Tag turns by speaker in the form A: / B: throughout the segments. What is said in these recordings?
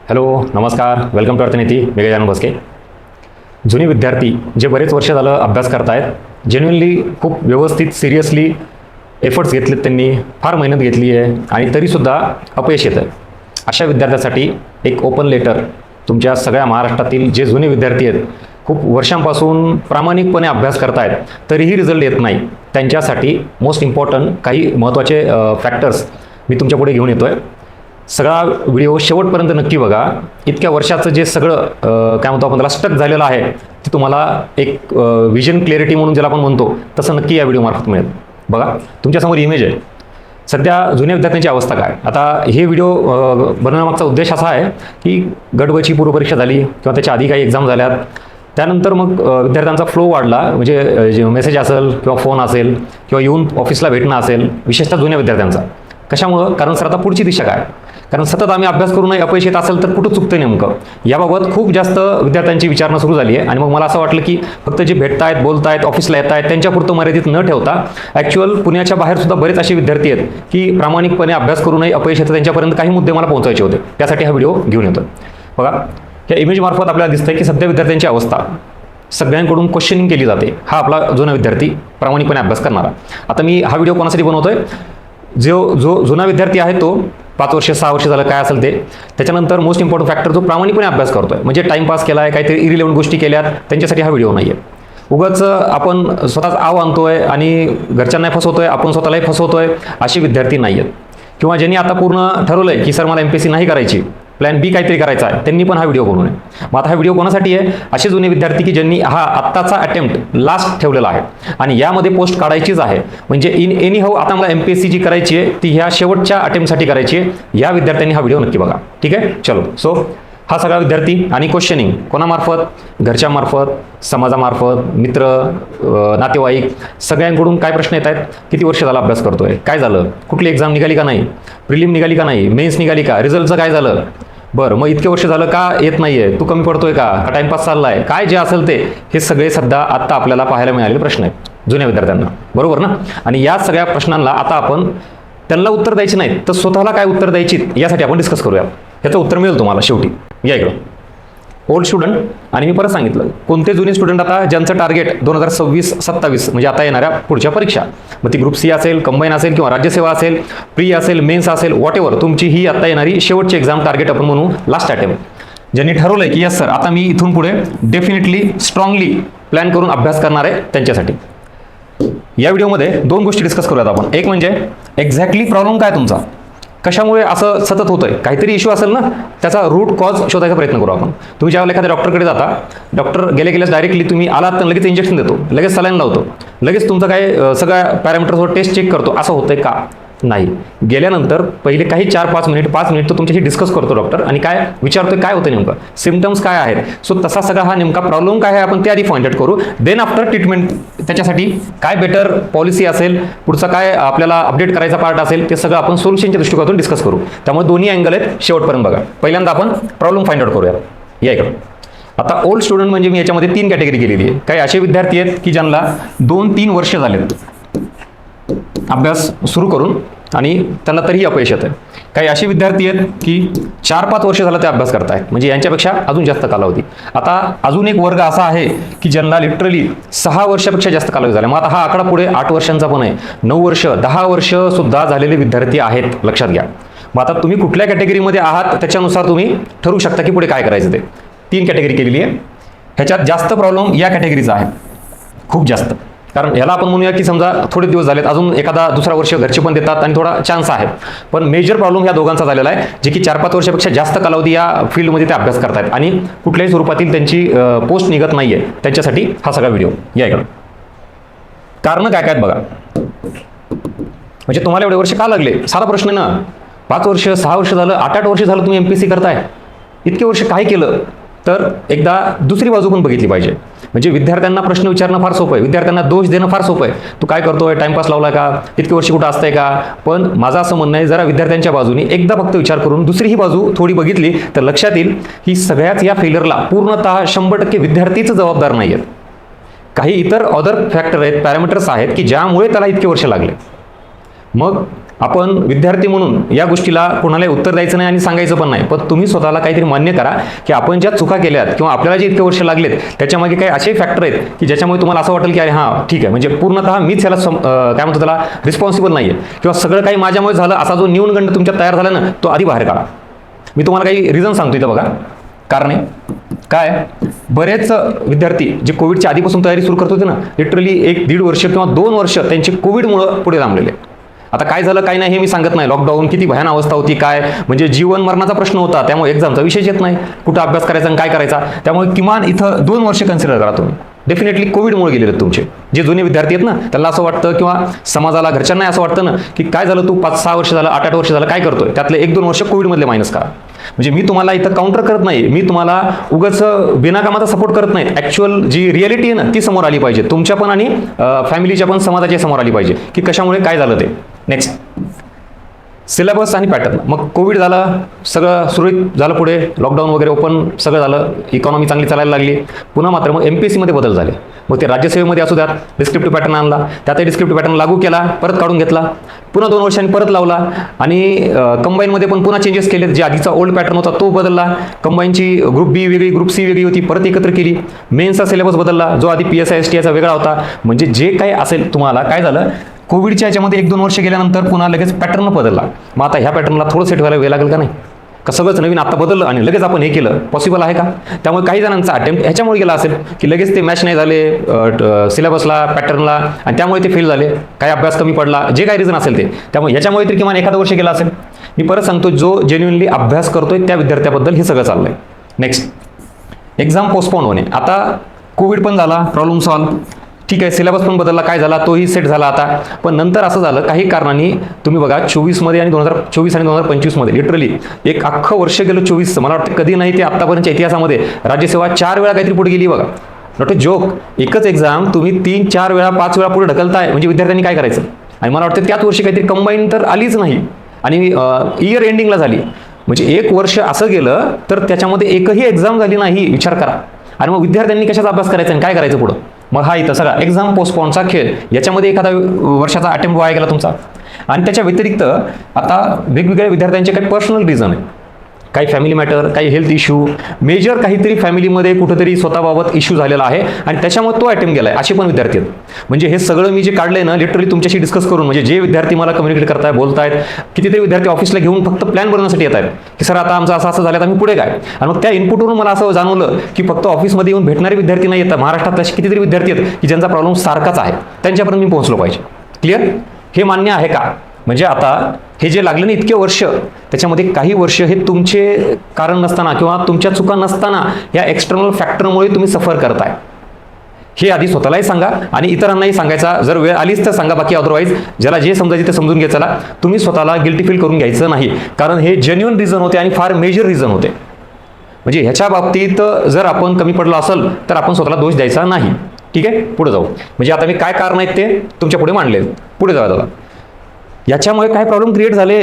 A: Hello, नमस्कार, welcome to अर्थनीती. मी गजानन बसके. जुने विद्यार्थी जे बरेच वर्ष झालं अभ्यास करतायत, जेन्युइनली खूप व्यवस्थित सिरियसली एफर्ट्स घेतलेत, त्यांनी फार मेहनत घेतली आहे आणि तरीसुद्धा अपयश येतं. अशा विद्यार्थ्यासाठी एक ओपन लेटर तुमच्या सगळ्या महाराष्ट्रातील जे जुने विद्यार्थी आहेत, खूप वर्षांपासून प्रामाणिकपणे अभ्यास करतायत तरीही रिझल्ट येत नाही, त्यांच्यासाठी मोस्ट इम्पॉर्टंट काही महत्त्वाचे फॅक्टर्स मी तुमच्यापुढे घेऊन येतो आहे. सगळा व्हिडिओ शेवटपर्यंत नक्की बघा. इतक्या वर्षाचं जे सगळं काय म्हणतो आपण त्याला स्टक झालेलं आहे ते तुम्हाला एक विजन क्लॅरिटी म्हणून ज्याला आपण म्हणतो तसं नक्की या व्हिडिओमार्फत मिळेल. बघा, तुमच्यासमोर इमेज आहे. सध्या जुन्या विद्यार्थ्यांची अवस्था काय. आता हे व्हिडिओ बनवण्यामागचा उद्देश असा आहे की गडवची पूर्वपरीक्षा झाली किंवा त्याच्या आधी काही एक्झाम झाल्यात, त्यानंतर मग विद्यार्थ्यांचा फ्लो वाढला, म्हणजे जे मेसेज असेल किंवा फोन असेल किंवा येऊन ऑफिसला भेटणं असेल, विशेषतः जुन्या विद्यार्थ्यांचा. कशामुळं? कारण सर आता पुढची दिशा काय. कारण सतत आम्ही अभ्यास करूनही अपयश येत असेल तर कुठं चुकतं नेमकं, याबाबत खूप जास्त विद्यार्थ्यांची विचारणा सुरू झाली आहे. आणि मग मला असं वाटलं की फक्त जे भेटतायत, बोलतायत, ऑफिसला येत आहेत त्यांच्यापुरतं मर्यादित न ठेवता ॲक्च्युअल पुण्याच्या बाहेर सुद्धा बरेच असे विद्यार्थी आहेत की प्रामाणिकपणे अभ्यास करूनही अपयश येतं, त्यांच्यापर्यंत काही मुद्दे मला पोहोचायचे होते. त्यासाठी हा व्हिडिओ घेऊन येतो. बघा, या इमेजमार्फत आपल्याला दिसतंय की सध्या विद्यार्थ्यांची अवस्था सगळ्यांकडून क्वेश्चनिंग केली जाते. हा आपला जुना विद्यार्थी प्रामाणिकपणे अभ्यास करणारा. आता मी हा व्हिडिओ कोणासाठी बनवतोय? जो जुना विद्यार्थी आहे तो 5 वर्ष 6 वर्ष झालं काय असेल ते, त्याच्यानंतर मोस्ट इम्पॉर्टंट फॅक्टर जो प्रामाणिकपणे अभ्यास करतोय, म्हणजे टाइमपास केला आहे, काहीतरी इरिलेव्हंट गोष्टी केल्यात, त्यांच्यासाठी हा व्हिडिओ नाही आहे. उगाच आपण स्वतःच आव आणतोय आणि घरच्यांनाही फसवतोय, आपण स्वतःलाही फसवतोय, असे विद्यार्थी नाही आहेत. किंवा ज्यांनी आता पूर्ण ठरवलंय की सर मला MPSC नाही करायची, प्लॅन बी काहीतरी करायचा आहे, त्यांनी पण हा व्हिडिओ बनवू नये. मग आता हा व्हिडिओ कोणासाठी आहे? असे जुने विद्यार्थी की ज्यांनी हा आत्ताचा अटेम्प्ट लास्ट ठेवलेला आहे आणि यामध्ये पोस्ट काढायचीच आहे, म्हणजे इन एनी हाऊ आता मला MPSC जी करायची आहे ती ह्या शेवटच्या अटेम्प्टसाठी करायची आहे. या विद्यार्थ्यांनी हा व्हिडिओ नक्की बघा. ठीक आहे, चलो. सो हा सगळा विद्यार्थी आणि क्वेश्चनिंग कोणामार्फत? घरच्यामार्फत, समाजामार्फत, मित्र, नातेवाईक, सगळ्यांकडून काय प्रश्न येत आहेत? किती वर्ष झाला अभ्यास करतोय? काय झालं? कुठली एक्झाम निघाली का नाही? प्रिलिम निघाली का नाही? मेन्स निघाली का? रिझल्टचं काय झालं? बरं, मग इतके वर्ष झालं का येत नाहीये? तू कमी पडतोय का टाइमपास चाललाय? काय जे असेल ते, हे सगळे सध्या आत्ता आपल्याला पाहायला मिळालेले प्रश्न आहेत जुन्या विद्यार्थ्यांना, बरोबर ना? आणि या सगळ्या प्रश्नांना आता आपण त्यांना उत्तर द्यायची नाहीत तर स्वतःला काय उत्तर द्यायची यासाठी आपण डिस्कस करूया. ह्याचं उत्तर मिळेल तुम्हाला शेवटी. या इकडं ओल्ड स्टुडंट, आणि मी परत सांगितलं कोणते जुने स्टुडंट आता ज्यांचं टार्गेट 2026-27 म्हणजे आता येणाऱ्या पुढच्या परीक्षा, मग ती ग्रुप सी असेल, कंबाईन असेल किंवा राज्यसेवा असेल, प्री असेल, मेन्स असेल, व्हॉट एव्हर तुमची ही आता येणारी शेवटची एक्झाम टार्गेट आपण म्हणू लास्ट अटेम्प्ट, ज्यांनी ठरवलंय की यस सर आता मी इथून पुढे डेफिनेटली स्ट्रॉंगली प्लॅन करून अभ्यास करणार आहे, त्यांच्यासाठी या व्हिडिओमध्ये 2 गोष्टी डिस्कस करूयात आपण. एक म्हणजे एक्झॅक्टली प्रॉब्लेम काय तुमचा, कशामुळे असं सतत होतंय, काहीतरी इश्यू असेल ना, त्याचा रूट कॉज शोधायचा प्रयत्न करू आपण. तुम्ही ज्यावेळेला एखाद्या डॉक्टरकडे जाता, डॉक्टर गेल्याच डायरेक्टली तुम्ही आलात तर लगेच इंजेक्शन देतो, लगेच सलाईन लावतो, लगेच तुमचं काय सगळ्या पॅरामीटर्सवर टेस्ट चेक करतो. असं होतंय का? नाही. गेल्यानंतर पहिले काही 4-5 मिनिट 5 मिनिट तो तुमच्याशी डिस्कस करतो डॉक्टर आणि काय विचारतोय, काय होतं नेमकं, सिम्पटम्स काय आहेत. सो तसा सगळा हा नेमका प्रॉब्लेम काय आहे आपण ते आधी फाइंड आउट करू. देन आफ्टर ट्रीटमेंट त्याच्यासाठी काय बेटर पॉलिसी असेल, पुढचा काय आपल्याला अपडेट करायचा पार्ट असेल, ते सगळं आपण सोल्युशनच्या दृष्टिकोनातून डिस्कस करू. त्यामुळे दोन्ही अँगल आहेत, शेवटपर्यंत बघा. पहिल्यांदा आपण प्रॉब्लेम फाइंड आउट करूया. या इकडं आता ओल्ड स्टुडंट म्हणजे मी याच्यामध्ये 3 कॅटेगरी केलेली आहे. काही असे विद्यार्थी आहेत की ज्यांना 2-3 वर्ष झालेत अभ्यास सुरू करून आणि त्यांना तरीही अपयश येतं. काही असे विद्यार्थी आहेत की 4-5 वर्ष झालं ते अभ्यास करतायत, म्हणजे यांच्यापेक्षा अजून जास्त कालावधी. आता अजून एक वर्ग असा आहे की ज्यांना लिटरली 6 वर्षापेक्षा जास्त कालावधी झाला. मग आता हा आकडा पुढे 8 वर्षांचा पण आहे, 9 वर्ष 10 वर्ष सुद्धा झालेले विद्यार्थी आहेत, लक्षात घ्या. मग आता तुम्ही कुठल्या कॅटेगरीमध्ये आहात त्याच्यानुसार तुम्ही ठरवू शकता की पुढे काय करायचं ते. 3 कॅटेगरी केलेली आहे. ह्याच्यात जास्त प्रॉब्लेम या कॅटेगरीचा आहे, खूप जास्त. कारण याला आपण म्हणूया की समजा थोडे दिवस झालेत, अजून एखादा दुसरा वर्ष घरचे पण देतात आणि थोडा चान्स आहे, पण मेजर प्रॉब्लेम ह्या दोघांचा झालेला आहे, जे की 4-5 वर्षापेक्षा जास्त कालावधी या फील्डमध्ये ते अभ्यास करतायत आणि कुठल्याही स्वरूपातील त्यांची पोस्ट निघत नाहीये. त्यांच्यासाठी हा सगळा व्हिडिओ. या इकडं कारण काय काय बघा, म्हणजे तुम्हाला एवढे वर्ष का लागले, साधा प्रश्न ना. 5 वर्ष 6 वर्ष झालं, 8-8 वर्ष झालं तुम्ही MPSC करताय, इतके वर्ष काय केलं? तर एकदा दुसरी बाजू पण बघितली पाहिजे. म्हणजे विद्यार्थ्यांना प्रश्न विचारणं फार सोपं आहे, विद्यार्थ्यांना दोष देणं फार सोपं आहे. तू काय करतोय, टाइमपास लावला का, इतके वर्षी कुठं असतंय का. पण माझं असं म्हणणं आहे, जरा विद्यार्थ्यांच्या बाजूने एकदा फक्त विचार करून दुसरी ही बाजू थोडी बघितली तर लक्षात येईल ही सगळ्याच या फेलरला पूर्णतः 100% विद्यार्थीच जबाबदार नाही आहेत. काही इतर अदर फॅक्टर आहेत, पॅरामीटर्स आहेत की ज्यामुळे त्याला इतके वर्ष लागले. मग आपण विद्यार्थी म्हणून या गोष्टीला कोणालाही उत्तर द्यायचं नाही आणि सांगायचं पण नाही, पण तुम्ही स्वतःला काहीतरी मान्य करा की आपण ज्या चुका केल्यात किंवा आपल्याला जे इतके वर्ष लागलेत त्याच्यामागे काही असे फॅक्टर आहेत की ज्याच्यामुळे तुम्हाला असं वाटेल की अरे हां ठीक आहे, म्हणजे पूर्णतः मीच याला काय म्हणतो त्याला रिस्पॉन्सिबल नाही आहे किंवा सगळं काही माझ्यामुळे झालं असा जो न्यूनगंड तुमच्यात तयार झाला ना तो आधी बाहेर काढा. मी तुम्हाला काही रिझन सांगतो इथं बघा. कारणे काय, बरेच विद्यार्थी जे कोविडच्या आधीपासून तयारी सुरू करत होते ना, लिटरली 1-1.5 वर्ष किंवा 2 वर्ष त्यांचे कोविडमुळं पुढे थांबलेले. आता काय झालं काय नाही हे मी सांगत नाही, लॉकडाऊन किती भयान अवस्था होती, काय म्हणजे जीवन मरणाचा प्रश्न होता, त्यामुळे एक्झामचा विषयच येत नाही, कुठं अभ्यास करायचा आणि काय करायचा. त्यामुळे किमान इथं 2 वर्ष कन्सिडर करा तुम्ही. डेफिनेटली कोविडमुळे गेलेले तुमचे जे जुने विद्यार्थी आहेत ना, त्यांना असं वाटतं किंवा समाजाला घरच्यांना असं वाटतं ना की काय झालं तू 5-6 वर्ष झालं 8-8 वर्ष झालं काय करतोय, त्यातले 1-2 वर्ष कोविडमधले मायनस करा. म्हणजे मी तुम्हाला इथं काउंटर करत नाही, मी तुम्हाला उगाच बिनाकामाचा सपोर्ट करत नाही. ॲक्च्युअल जी रिॲलिटी आहे ना ती समोर आली पाहिजे, तुमच्या पण आणि फॅमिलीच्या पण समाजाच्या समोर आली पाहिजे की कशामुळे काय झालं ते. नेक्स्ट, सिलेबस आणि पॅटर्न. मग कोविड झाला, सगळं सुरळीत झालं, पुढे लॉकडाऊन वगैरे ओपन सगळं झालं, इकॉनॉमी चांगली चालायला लागली. पुन्हा मात्र मग MPSCमध्ये बदल झाले. मग ते राज्यसेवेमध्ये असू द्यात, डिस्क्रिप्टिव्ह पॅटर्न आणला, त्यातही डिस्क्रिप्टिव्ह पॅटर्न लागू केला, परत काढून घेतला, पुन्हा 2 वर्षांनी परत लावला आणि कंबाईनमध्ये पण पुन्हा चेंजेस केले. जे आधीचा ओल्ड पॅटर्न होता तो बदलला, कंबाईनची ग्रुप बी वेगळी ग्रुप सी वेगळी होती, परत एकत्र केली. मेन्सचा सिलेबस बदलला, जो आधी PSI STIचा वेगळा होता. म्हणजे जे काही असेल तुम्हाला काय झालं, कोविडच्या याच्यामध्ये 1-2 वर्ष गेल्यानंतर पुन्हा लगेच पॅटर्न बदलला. मग आता ह्या पॅटर्नला थोडं सेट व्हायला वेळ लागेल का नाही, का सगळंच नवीन आता बदललं आणि लगेच आपण हे केलं, पॉसिबल आहे का? त्यामुळे काही जणांचा अटेम्प्ट ह्याच्यामुळे गेला असेल की लगेच ते मॅच नाही झाले सिलेबसला पॅटर्नला आणि त्यामुळे ते फेल झाले, काही अभ्यास कमी पडला, जे काही रिझन असेल ते. त्यामुळे ह्याच्यामुळे तरी किमान एखादं वर्ष गेला असेल. मी परत सांगतो, जो जेन्युइनली अभ्यास करतोय त्या विद्यार्थ्याबद्दल हे सगळं चाललंय. नेक्स्ट, एक्झाम पोस्टपोन होणे. आता कोविड पण झाला, प्रॉब्लेम सॉल्व, ठीक आहे, सिलेबस पण बदलला, काय झाला तोही सेट झाला आता. पण नंतर असं झालं काही कारणांनी, तुम्ही बघा 24मध्ये आणि 2024 आणि 2025मध्ये लिटरली एक अख्खं वर्ष गेलं 24. मला वाटतं कधी नाही ते आत्तापर्यंतच्या इतिहासामध्ये राज्यसेवा 4 वेळा काहीतरी पुढे गेली बघा. Not a joke. एकच एक्झाम तुम्ही 3-4 वेळा 5 वेळा पुढे ढकलताय, म्हणजे विद्यार्थ्यांनी काय करायचं. आणि मला वाटतं त्याच वर्षी काहीतरी कंबाईन तर आलीच नाही आणि इयर एंडिंगला झाली. म्हणजे 1 वर्ष असं गेलं तर त्याच्यामध्ये एकही एक्झाम झाली नाही, विचार करा. आणि मग विद्यार्थ्यांनी कशाचा अभ्यास करायचा आणि काय करायचं पुढं. मग हा इथं सगळा एक्झाम पोस्टपोनचा खेळ, याच्यामध्ये एखादा वर्षाचा अटेम्प्ट वाया गेला तुमचा. आणि त्याच्या व्यतिरिक्त आता वेगवेगळ्या विद्यार्थ्यांचे काही पर्सनल रिझन आहे, काही फॅमिली मॅटर, काही हेल्थ इश्यू, मेजर काहीतरी फॅमिलीमध्ये कुठेतरी स्वतःबाबत इश्यू झालेला आहे आणि त्याच्यामुळे तो अटेम्प्ट गेला आहे, असे पण विद्यार्थी आहेत. म्हणजे हे सगळं मी जे काढलंय ना लिटरली तुमच्याशी डिस्कस करून, म्हणजे जे विद्यार्थी मला कम्युनिकेट करताय, बोलतायत, कितीतरी विद्यार्थी ऑफिसला घेऊन फक्त प्लॅन बनवण्यासाठी येत आहेत की सर आता आमचं असं झालं, आम्ही पुढे काय. आणि मग त्या इनपुटवरून मला असं जाणवलं की फक्त ऑफिसमध्ये येऊन भेटणारे विद्यार्थी नाही येतात, महाराष्ट्रात असे कितीतरी विद्यार्थी आहेत की ज्यांचा प्रॉब्लेम सारखाच आहे, त्यांच्यापर्यंत मी पोहोचलो पाहिजे. क्लिअर? हे मान्य आहे का? म्हणजे आता हे जे लागले ना इतके वर्ष, त्याच्यामध्ये काही वर्ष हे तुमचे कारण नसताना किंवा तुमच्या चुका नसताना या एक्सटर्नल फॅक्टरमुळे तुम्ही सफर करताय. हे आधी स्वतःलाही सांगा आणि इतरांनाही सांगायचा, जर वेळ आलीच तर सांगा, बाकी अदरवाईज ज्याला जे समजायचे ते समजून घ्यायचं. तुम्ही स्वतःला गिल्टी फील करून घ्यायचं नाही, कारण हे जेन्युइन रिझन होते आणि फार मेजर रिझन होते. म्हणजे ह्याच्या बाबतीत जर आपण कमी पडलो असेल तर आपण स्वतःला दोष द्यायचा नाही. ठीक आहे, पुढे जाऊ. म्हणजे आता मी काय कारण आहेत ते तुमच्या पुढे मांडले, पुढे जाऊया दादा. याच्यामुळे काय प्रॉब्लेम क्रिएट झाले,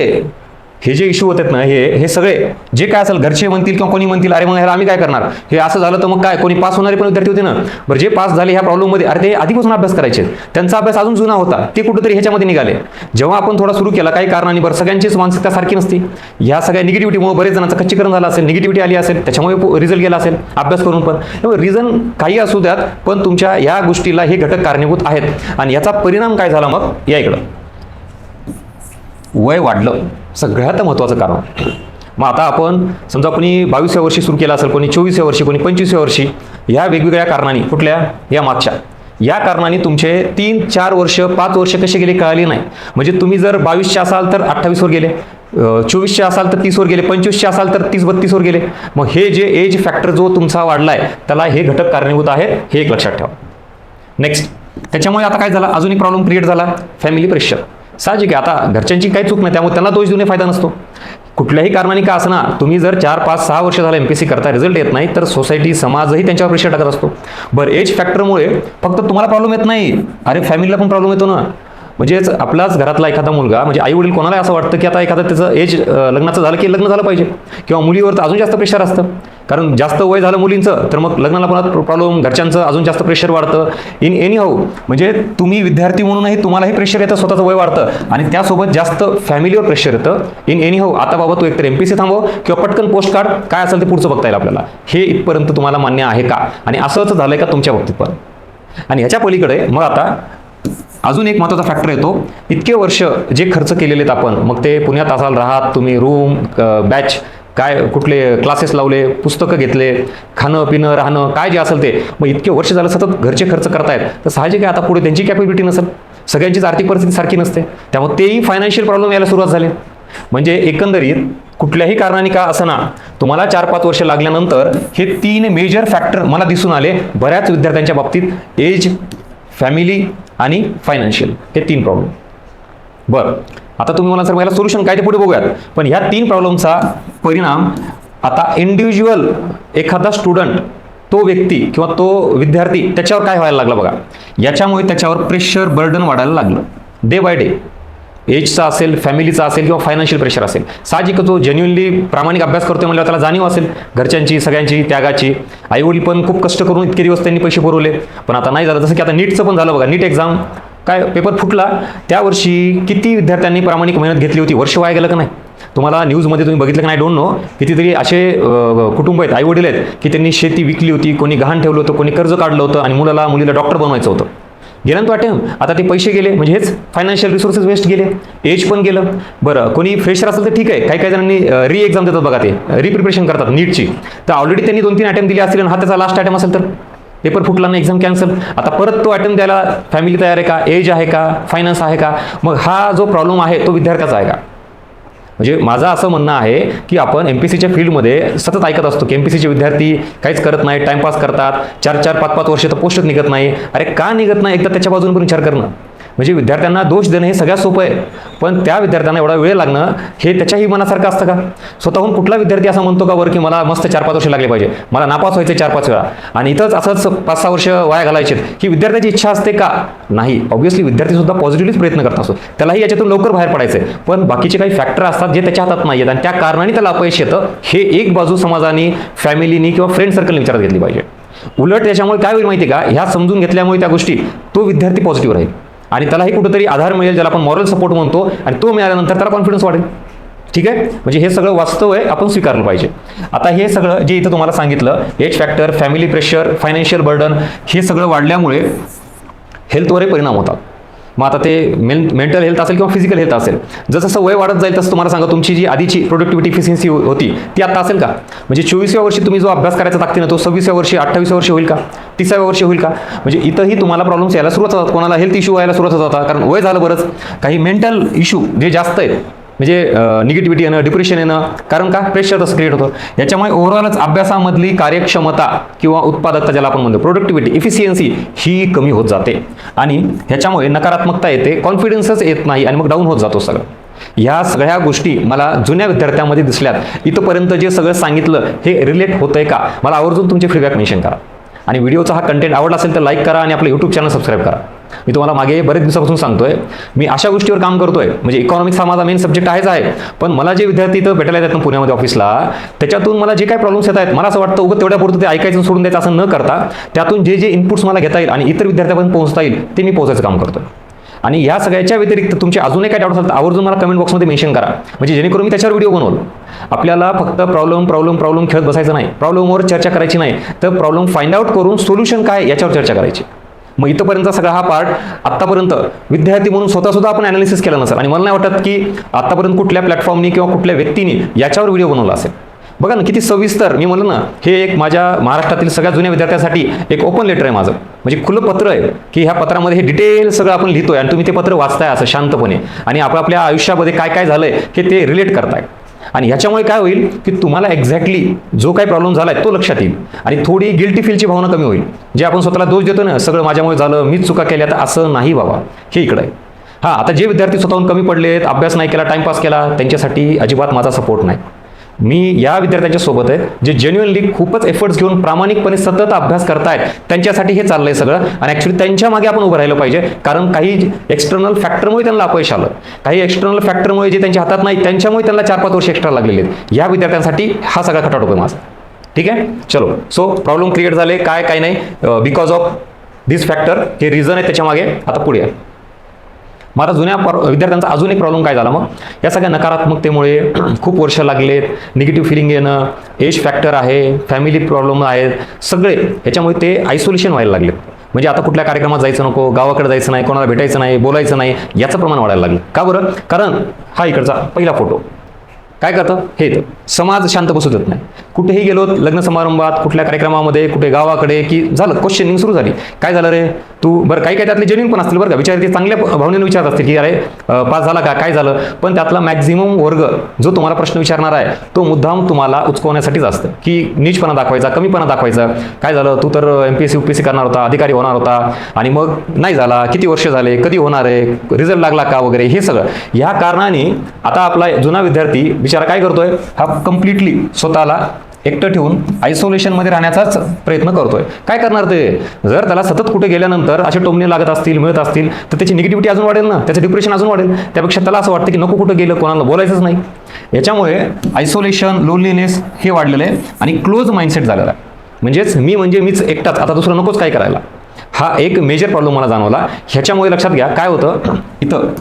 A: हे जे इश्यू होतात ना, हे सगळे जे काय असेल, घरचे म्हणतील किंवा कोणी म्हणतील अरे मग ह्याला आम्ही काय करणार, हे असं झालं तर मग काय. कोणी पास होणारे पण विद्यार्थी होते ना, बरं जे पास झाले ह्या प्रॉब्लेममध्ये, अरे ते आधीपासून अभ्यास करायचे, त्यांचा अभ्यास अजून जुना होता, ते कुठेतरी ह्याच्यामध्ये निघाले. जेव्हा आपण थोडा सुरू केला काही कारणाने, बरं सगळ्यांचीच मानसिकता सारखी नसती, ह्या सगळ्या निगेटिव्हिटीमुळे बरेच जणांचं खच्चीकरण झालं असेल, निगेटिव्हिटी आली असेल, त्याच्यामुळे रिझल्ट गेला असेल अभ्यास करून पण. त्यामुळे रिझन काही असू द्यात, पण तुमच्या ह्या गोष्टीला हे घटक कारणीभूत आहेत. आणि याचा परिणाम काय झाला मग, या इकडं वय वाढलं, सगळ्यात महत्त्वाचं कारण. मग आता आपण समजा कोणी 22व्या वर्षी सुरू केला असेल, कोणी 24व्या वर्षी, कोणी 25व्या वर्षी, या वेगवेगळ्या कारणांनी, कुठल्या या मागच्या या कारणांनी तुमचे 3-4 वर्ष 5 वर्ष कसे गेले कळाले नाही. म्हणजे तुम्ही जर 22चे असाल तर 28वर गेले, 24चे असाल तर 30वर गेले, 25चे असाल तर 30-32वर गेले. मग हे जे एज फॅक्टर जो तुमचा वाढला आहे त्याला हे घटक कारणीभूत आहेत, हे एक लक्षात ठेवा. नेक्स्ट, त्याच्यामुळे आता काय झाला, अजून एक प्रॉब्लेम क्रिएट झाला, फॅमिली प्रेशर. साहजिक आहे, आता घरच्यांची काही चूक नाही, त्यामुळे त्यांना दोष देऊन फायदा नसतो. कुठल्याही कारणाने का असणार, तुम्ही जर 4-5-6 वर्ष झालं MPSC करता, रिझल्ट येत नाही, तर सोसायटी समाजही त्यांच्यावर प्रेशर टाकत असतो. बरं, एज फॅक्टरमुळे फक्त तुम्हाला प्रॉब्लेम येत नाही, अरे फॅमिलीला पण प्रॉब्लेम येतो ना. म्हणजेच आपलाच घरातला एखादा मुलगा, म्हणजे आई वडील कोणाला असं वाटतं की आता एखादं त्याचं एज लग्नाचं झालं की लग्न झालं पाहिजे, किंवा मुलीवर तर अजून जास्त प्रेशर असतं, कारण जास्त वय झालं मुलींचं तर मग लग्नाला पण प्रॉब्लेम, घरच्यांचं अजून जास्त प्रेशर वाढतं. इन एनी हाऊ, म्हणजे तुम्ही विद्यार्थी म्हणूनही तुम्हालाही प्रेशर येतं, स्वतःचं वय वाढतं आणि त्यासोबत जास्त फॅमिलीवर प्रेशर येतं. इन एनी हाऊ, आता बाबा तू एकतर MPSC थांबव किंवा पटकन पोस्ट काढ, काय असेल ते पुढचं बघता येईल आपल्याला. हे इथपर्यंत तुम्हाला मान्य आहे का? आणि असंच झालंय का तुमच्या बाबतीत पण? आणि ह्याच्या पलीकडे मग आता अजून एक महत्त्वाचा फॅक्टर येतो. इतके वर्ष जे खर्च केलेले आहेत आपण, मग ते पुण्यात असाल, राहात तुम्ही, रूम, बॅच, काय कुठले क्लासेस लावले, पुस्तकं घेतले, खाणं पिणं राहणं काय जे असेल ते, मग इतके वर्ष झालं सतत घरचे खर्च करतायत, तर साहजिक आहे आता पुढे त्यांची कॅपॅबिलिटी नसेल, सगळ्यांचीच आर्थिक परिस्थिती सारखी नसते, त्यामुळे तेही फायनान्शियल प्रॉब्लेम यायला सुरुवात झाली. म्हणजे एकंदरीत कुठल्याही कारणाने का असना, तुम्हाला 4-5 वर्ष लागल्यानंतर हे 3 मेजर फॅक्टर मला दिसून आले बऱ्याच विद्यार्थ्यांच्या बाबतीत: एज, फॅमिली आणि फायनान्शियल, हे 3 प्रॉब्लेम. बरं, आता तुम्ही मला सर मला सोल्युशन काय ते पुढे बघूयात, पण ह्या 3 प्रॉब्लेमचा परिणाम आता इंडिव्हिज्युअल एखादा स्टुडंट, तो व्यक्ती किंवा तो विद्यार्थी, त्याच्यावर काय व्हायला लागला बघा. याच्यामुळे त्याच्यावर प्रेशर, बर्डन वाढायला लागलं डे बाय डे. एजचा असेल, फॅमिलीचा असेल किंवा फायनान्शियल प्रेशर असेल. साहजिकच जो जेन्युइनली प्रामाणिक अभ्यास करतोय म्हणल्यावर त्याला जाणीव असेल घरच्यांची, सगळ्यांची त्यागाची. आईवडील पण खूप कष्ट करून इतके दिवस त्यांनी पैसे पुरवले, पण आता नाही झालं. जसं की आता नीटचं पण झालं बघा, नीट एक्झाम काय पेपर फुटला, त्या वर्षी किती विद्यार्थ्यांनी प्रामाणिक मेहनत घेतली होती, वर्ष वाया गेलं का नाही? तुम्हाला न्यूजमध्ये तुम्ही बघितलं का नाही, डोंट नो. कितीतरी असे कुटुंब आहेत, आईवडील आहेत की त्यांनी शेती विकली होती, कोणी गहाण ठेवलं होतं, कोणी कर्ज काढलं होतं आणि मुलीला डॉक्टर बनवायचं होतं. गेलं तो अटेम्प्ट, आता ते पैसे गेले, म्हणजे हेच फायनान्शियल रिसोर्सेस वेस्ट गेले, एज पण गेलं. बरं, कोणी फ्रेशर असेल तर ठीक आहे, काही जणांनी री एक्झाम देतात बघा, ते रिप्रिपरेशन करतात नीटची, तर ऑलरेडी त्यांनी 2-3 अटेम्प्ट दिले असतील आणि हा त्याचा लास्ट अटेम्प्ट असेल तर पेपर फुटला ना, एक्झाम कॅन्सल. आता परत तो अटेम्प्ट द्यायला फॅमिली तयार आहे का, एज आहे का, फायनान्स आहे का? मग हा जो प्रॉब्लेम आहे तो विद्यार्थ्याचा आहे का? म्हणजे माझं असं म्हणणं आहे की आपण MPSCच्या फील्डमध्ये सतत ऐकत असतो की MPSCचे विद्यार्थी काहीच करत नाही, टाइमपास करतात, 4-4, 5-5 वर्ष तर पोस्टच निघत नाही. अरे का निघत नाही, एकदा त्याच्या बाजूने पण विचार करणं. म्हणजे विद्यार्थ्यांना दोष देणं हे सगळ्यात सोपं आहे, पण त्या विद्यार्थ्यांना एवढा वेळ लागणं हे त्याच्याही मनासारखं असतं का? स्वतःहून कुठला विद्यार्थी असा म्हणतो का की मला मस्त 4-5 वर्ष लागले पाहिजे, मला नापास व्हायचे 4-5 वेळा आणि इथंच असंच 5-6 वर्ष वाया घालायचे, ही विद्यार्थ्याची इच्छा असते का? नाही. ऑब्व्हियसली विद्यार्थी सुद्धा पॉझिटिव्हलीच प्रयत्न करत असतो, त्यालाही याच्यातून लवकर बाहेर पडायचं आहे, पण बाकीचे काही फॅक्टर असतात जे त्याच्या हातात नाही आहेत आणि त्या कारणाने त्याला अपयश येतं. हे एक बाजू समाजाने, फॅमिलीनी किंवा फ्रेंड सर्कलने विचारात घेतली पाहिजे. उलट त्याच्यामुळे काय होईल माहिती का, ह्या समजून घेतल्यामुळे त्या गोष्टी तो विद्यार्थी पॉझिटिव्ह राहील आणि त्यालाही कुठेतरी आधार मिळेल, ज्याला आपण मॉरल सपोर्ट म्हणतो, आणि तो मिळाल्यानंतर त्याला कॉन्फिडन्स वाढेल. ठीक आहे, म्हणजे हे सगळं वास्तव आहे, आपण स्वीकारलं पाहिजे. आता हे सगळं जे इथं तुम्हाला सांगितलं, age factor, family pressure, financial burden, हे सगळं वाढल्यामुळे हेल्थवरही परिणाम होतात. मग आता ते मेंटल हेल्थ असेल किंवा फिजिकल हेल्थ असेल, जसं वय वाढत जाईल तसं तुम्हाला सांगा तुमची जी आधीची प्रोडक्टिव्हिटी इफिशियन्सी होती ती आता असेल का? म्हणजे 24व्या वर्षी तुम्ही जो अभ्यास करायचा ताकदीनं तो 26व्या वर्षी, 28व्या वर्षी होईल का? 30व्या वर्षी होईल का? म्हणजे इथंही तुम्हाला प्रॉब्लेम्स यायला सुरुवात होतात. कोणाला हेल्थ इश्यू व्हायला सुरुवात होता, कारण वय झालं बरंच. काही मेंटल इश्यू जे जास्त आहेत, म्हणजे निगेटिव्हिटी येणं, डिप्रेशन येणं, कारण का प्रेशर तसं क्रिएट होतं. याच्यामुळे ओव्हरऑलच अभ्यासामधली कार्यक्षमता किंवा उत्पादकता, ज्याला आपण म्हणतो प्रोडक्टिव्हिटी, इफिशियन्सी, ही कमी होत जाते आणि ह्याच्यामुळे नकारात्मकता येते, कॉन्फिडन्सच येत नाही आणि मग डाऊन होत जातो सगळं. ह्या सगळ्या गोष्टी मला जुन्या विद्यार्थ्यांमध्ये दिसल्यात. इथंपर्यंत जे सगळं सांगितलं हे रिलेट होतंय का? मला आवर्जून तुमचे फीडबॅक मेन्शन करा आणि व्हिडिओचा हा कंटेंट आवडला असेल तर लाईक करा आणि आपलं यूट्यूब चॅनल सबस्क्राईब करा. मी तुम्हाला मागे बरेच दिवसापासून सांगतोय, मी अशा गोष्टीवर काम करतोय, म्हणजे इकॉनॉमिक्स हा माझा मेन सब्जेक्ट आहेच आहे, पण मला जे विद्यार्थी इथं भेटायला येतात ना पुण्यामध्ये ऑफिसला, त्याच्यातून मला जे काही प्रॉब्लेम्स येत आहेत, मला असं वाटतं उगाच तेवढ्यापुरतं ते ऐकायचं सोडून द्यायचं असं न करता, त्यातून जे इनपुट्स मला घेता येईल आणि इतर विद्यार्थ्यांपर्यंत पोहोचता येईल ते मी पोहोचायचं काम करतोय. आणि या सगळ्याच्या व्यतिरिक्त तुमचे अजूनही काय डाऊट असेल तर आवर्जून मला कमेंट बॉक्समध्ये मेन्शन करा, म्हणजे जेणेकरून मी त्याच्यावर व्हिडिओ बनवल. आपल्याला फक्त प्रॉब्लेम खेळत बसायचं नाही, प्रॉब्लेमवर चर्चा करायची नाही, तर प्रॉब्लेम फाइंड आउट करून सोल्युशन काय याच्यावर चर्चा करायची. मग इथंपर्यंतचा सगळा हा पार्ट आत्तापर्यंत विद्यार्थी म्हणून स्वतःसुद्धा आपण ॲनालिसिस केलं नसेल आणि मला नाही वाटत की आत्तापर्यंत कुठल्या प्लॅटफॉर्मनी किंवा कुठल्या व्यक्तीने याच्यावर व्हिडिओ बनवला असेल. बघा ना किती सविस्तर, मी म्हणलं ना हे एक माझ्या महाराष्ट्रातील सगळ्या जुन्या विद्यार्थ्यांसाठी एक ओपन लेटर आहे माझं, म्हणजे खुलं पत्र आहे की ह्या पत्रामध्ये हे डिटेल सगळं आपण लिहितोय आणि तुम्ही ते पत्र वाचताय असं शांतपणे आणि आपल्या आयुष्यामध्ये काय काय झालंय हे ते रिलेट करताय. आणि ह्याच्यामुळे काय होईल की तुम्हाला एक्झॅक्टली जो काही प्रॉब्लेम झाला आहे तो लक्षात येईल आणि थोडी गिल्टी फीलची भावना कमी होईल. जे आपण स्वतःला दोष देतो ना, सगळं माझ्यामुळे झालं, मीच चुका केल्या, तर असं नाही बाबा, हे इकडं आहे. हां, आता जे विद्यार्थी स्वतःहून कमी पडलेत, अभ्यास नाही केला, टाइमपास केला, त्यांच्यासाठी अजिबात माझा सपोर्ट नाही. मी या विद्यार्थ्यांच्या सोबत आहे जे जेन्युअनली खूपच एफर्ट्स घेऊन प्रामाणिकपणे सतत अभ्यास करतायत. त्यांच्यासाठी हे चाललंय सगळं आणि ॲक्च्युली त्यांच्या मागे आपण उभं राहिलं पाहिजे. कारण काही एक्सटर्नल फॅक्टरमुळे त्यांना अपयश आलं, काही एक्सटर्नल फॅक्टरमुळे जे त्यांच्या हातात नाही त्यांच्यामुळे त्यांना 4-5 वर्ष एक्स्ट्रा लागलेले आहेत. या विद्यार्थ्यांसाठी हा सगळा खटाटोप आहे माझा. ठीक आहे, चलो. सो प्रॉब्लेम क्रिएट झाले, काय नाही, बिकॉज ऑफ दिस फॅक्टर, हे रिझन आहे त्याच्यामागे. आता पुढे आहे. मग आता जुन्या विद्यार्थ्यांचा अजून एक प्रॉब्लेम काय झाला, मग या सगळ्या नकारात्मकतेमुळे खूप वर्ष लागलेत, निगेटिव्ह फिलिंग येणं, एज फॅक्टर आहे, फॅमिली प्रॉब्लेम आहेत, सगळे ह्याच्यामुळे ते आयसोलेशन व्हायला लागलेत. म्हणजे आता कुठल्या कार्यक्रमात जायचं नको, गावाकडे जायचं नाही, कोणाला भेटायचं नाही, बोलायचं नाही, याचं प्रमाण वाढायला लागलं. का बरं? कारण हा इकडचा पहिला फोटो काय करतं, हे येतं, समाज शांत बसू देत नाही. कुठेही गेलो, लग्न समारंभात, कुठल्या कार्यक्रमामध्ये, कुठे गावाकडे, की झालं क्वेश्चनिंग सुरू झाली. काय झालं रे तू, बरं काही त्यातले जेन्युइन पण असतील बरं का, विचार ते चांगल्या भावनेने विचारत असतील की अरे पास झाला का, काय झालं. पण त्यातला मॅक्झिमम वर्ग जो तुम्हाला प्रश्न विचारणार आहे तो मुद्दाम तुम्हाला उचकवण्यासाठीच असतं, की नीचपणा दाखवायचा, कमीपणा दाखवायचा. काय झालं, तू तर MPSC UPSC करणार होता, अधिकारी होणार होता आणि मग नाही झाला, किती वर्ष झाले, कधी होणार आहे, रिझल्ट लागला का वगैरे, हे सगळं. या कारणाने आता आपला जुना विद्यार्थी बिचारा काय करतोय, हा कम्प्लिटली स्वतःला एकटं ठेवून आयसोलेशनमध्ये राहण्याचाच प्रयत्न करतोय. काय करणार ते, जर त्याला सतत कुठे गेल्यानंतर असे टोमणे लागत असतील, मिळत असतील, तर त्याची निगेटिव्हिटी अजून वाढेल ना, त्याचं डिप्रेशन अजून वाढेल. त्यापेक्षा त्याला असं वाटतं की नको कुठं गेलं, कोणाला बोलायचंच नाही. याच्यामुळे आयसोलेशन, लोनलीनेस हे वाढलेलं आहे आणि क्लोज माइंडसेट झालेला आहे. म्हणजेच मी म्हणजे मीच एकटाच, आता दुसरं नकोच काय करायला. हा एक मेजर प्रॉब्लेम मला जाणवला. ह्याच्यामुळे लक्षात घ्या काय होतं इथं,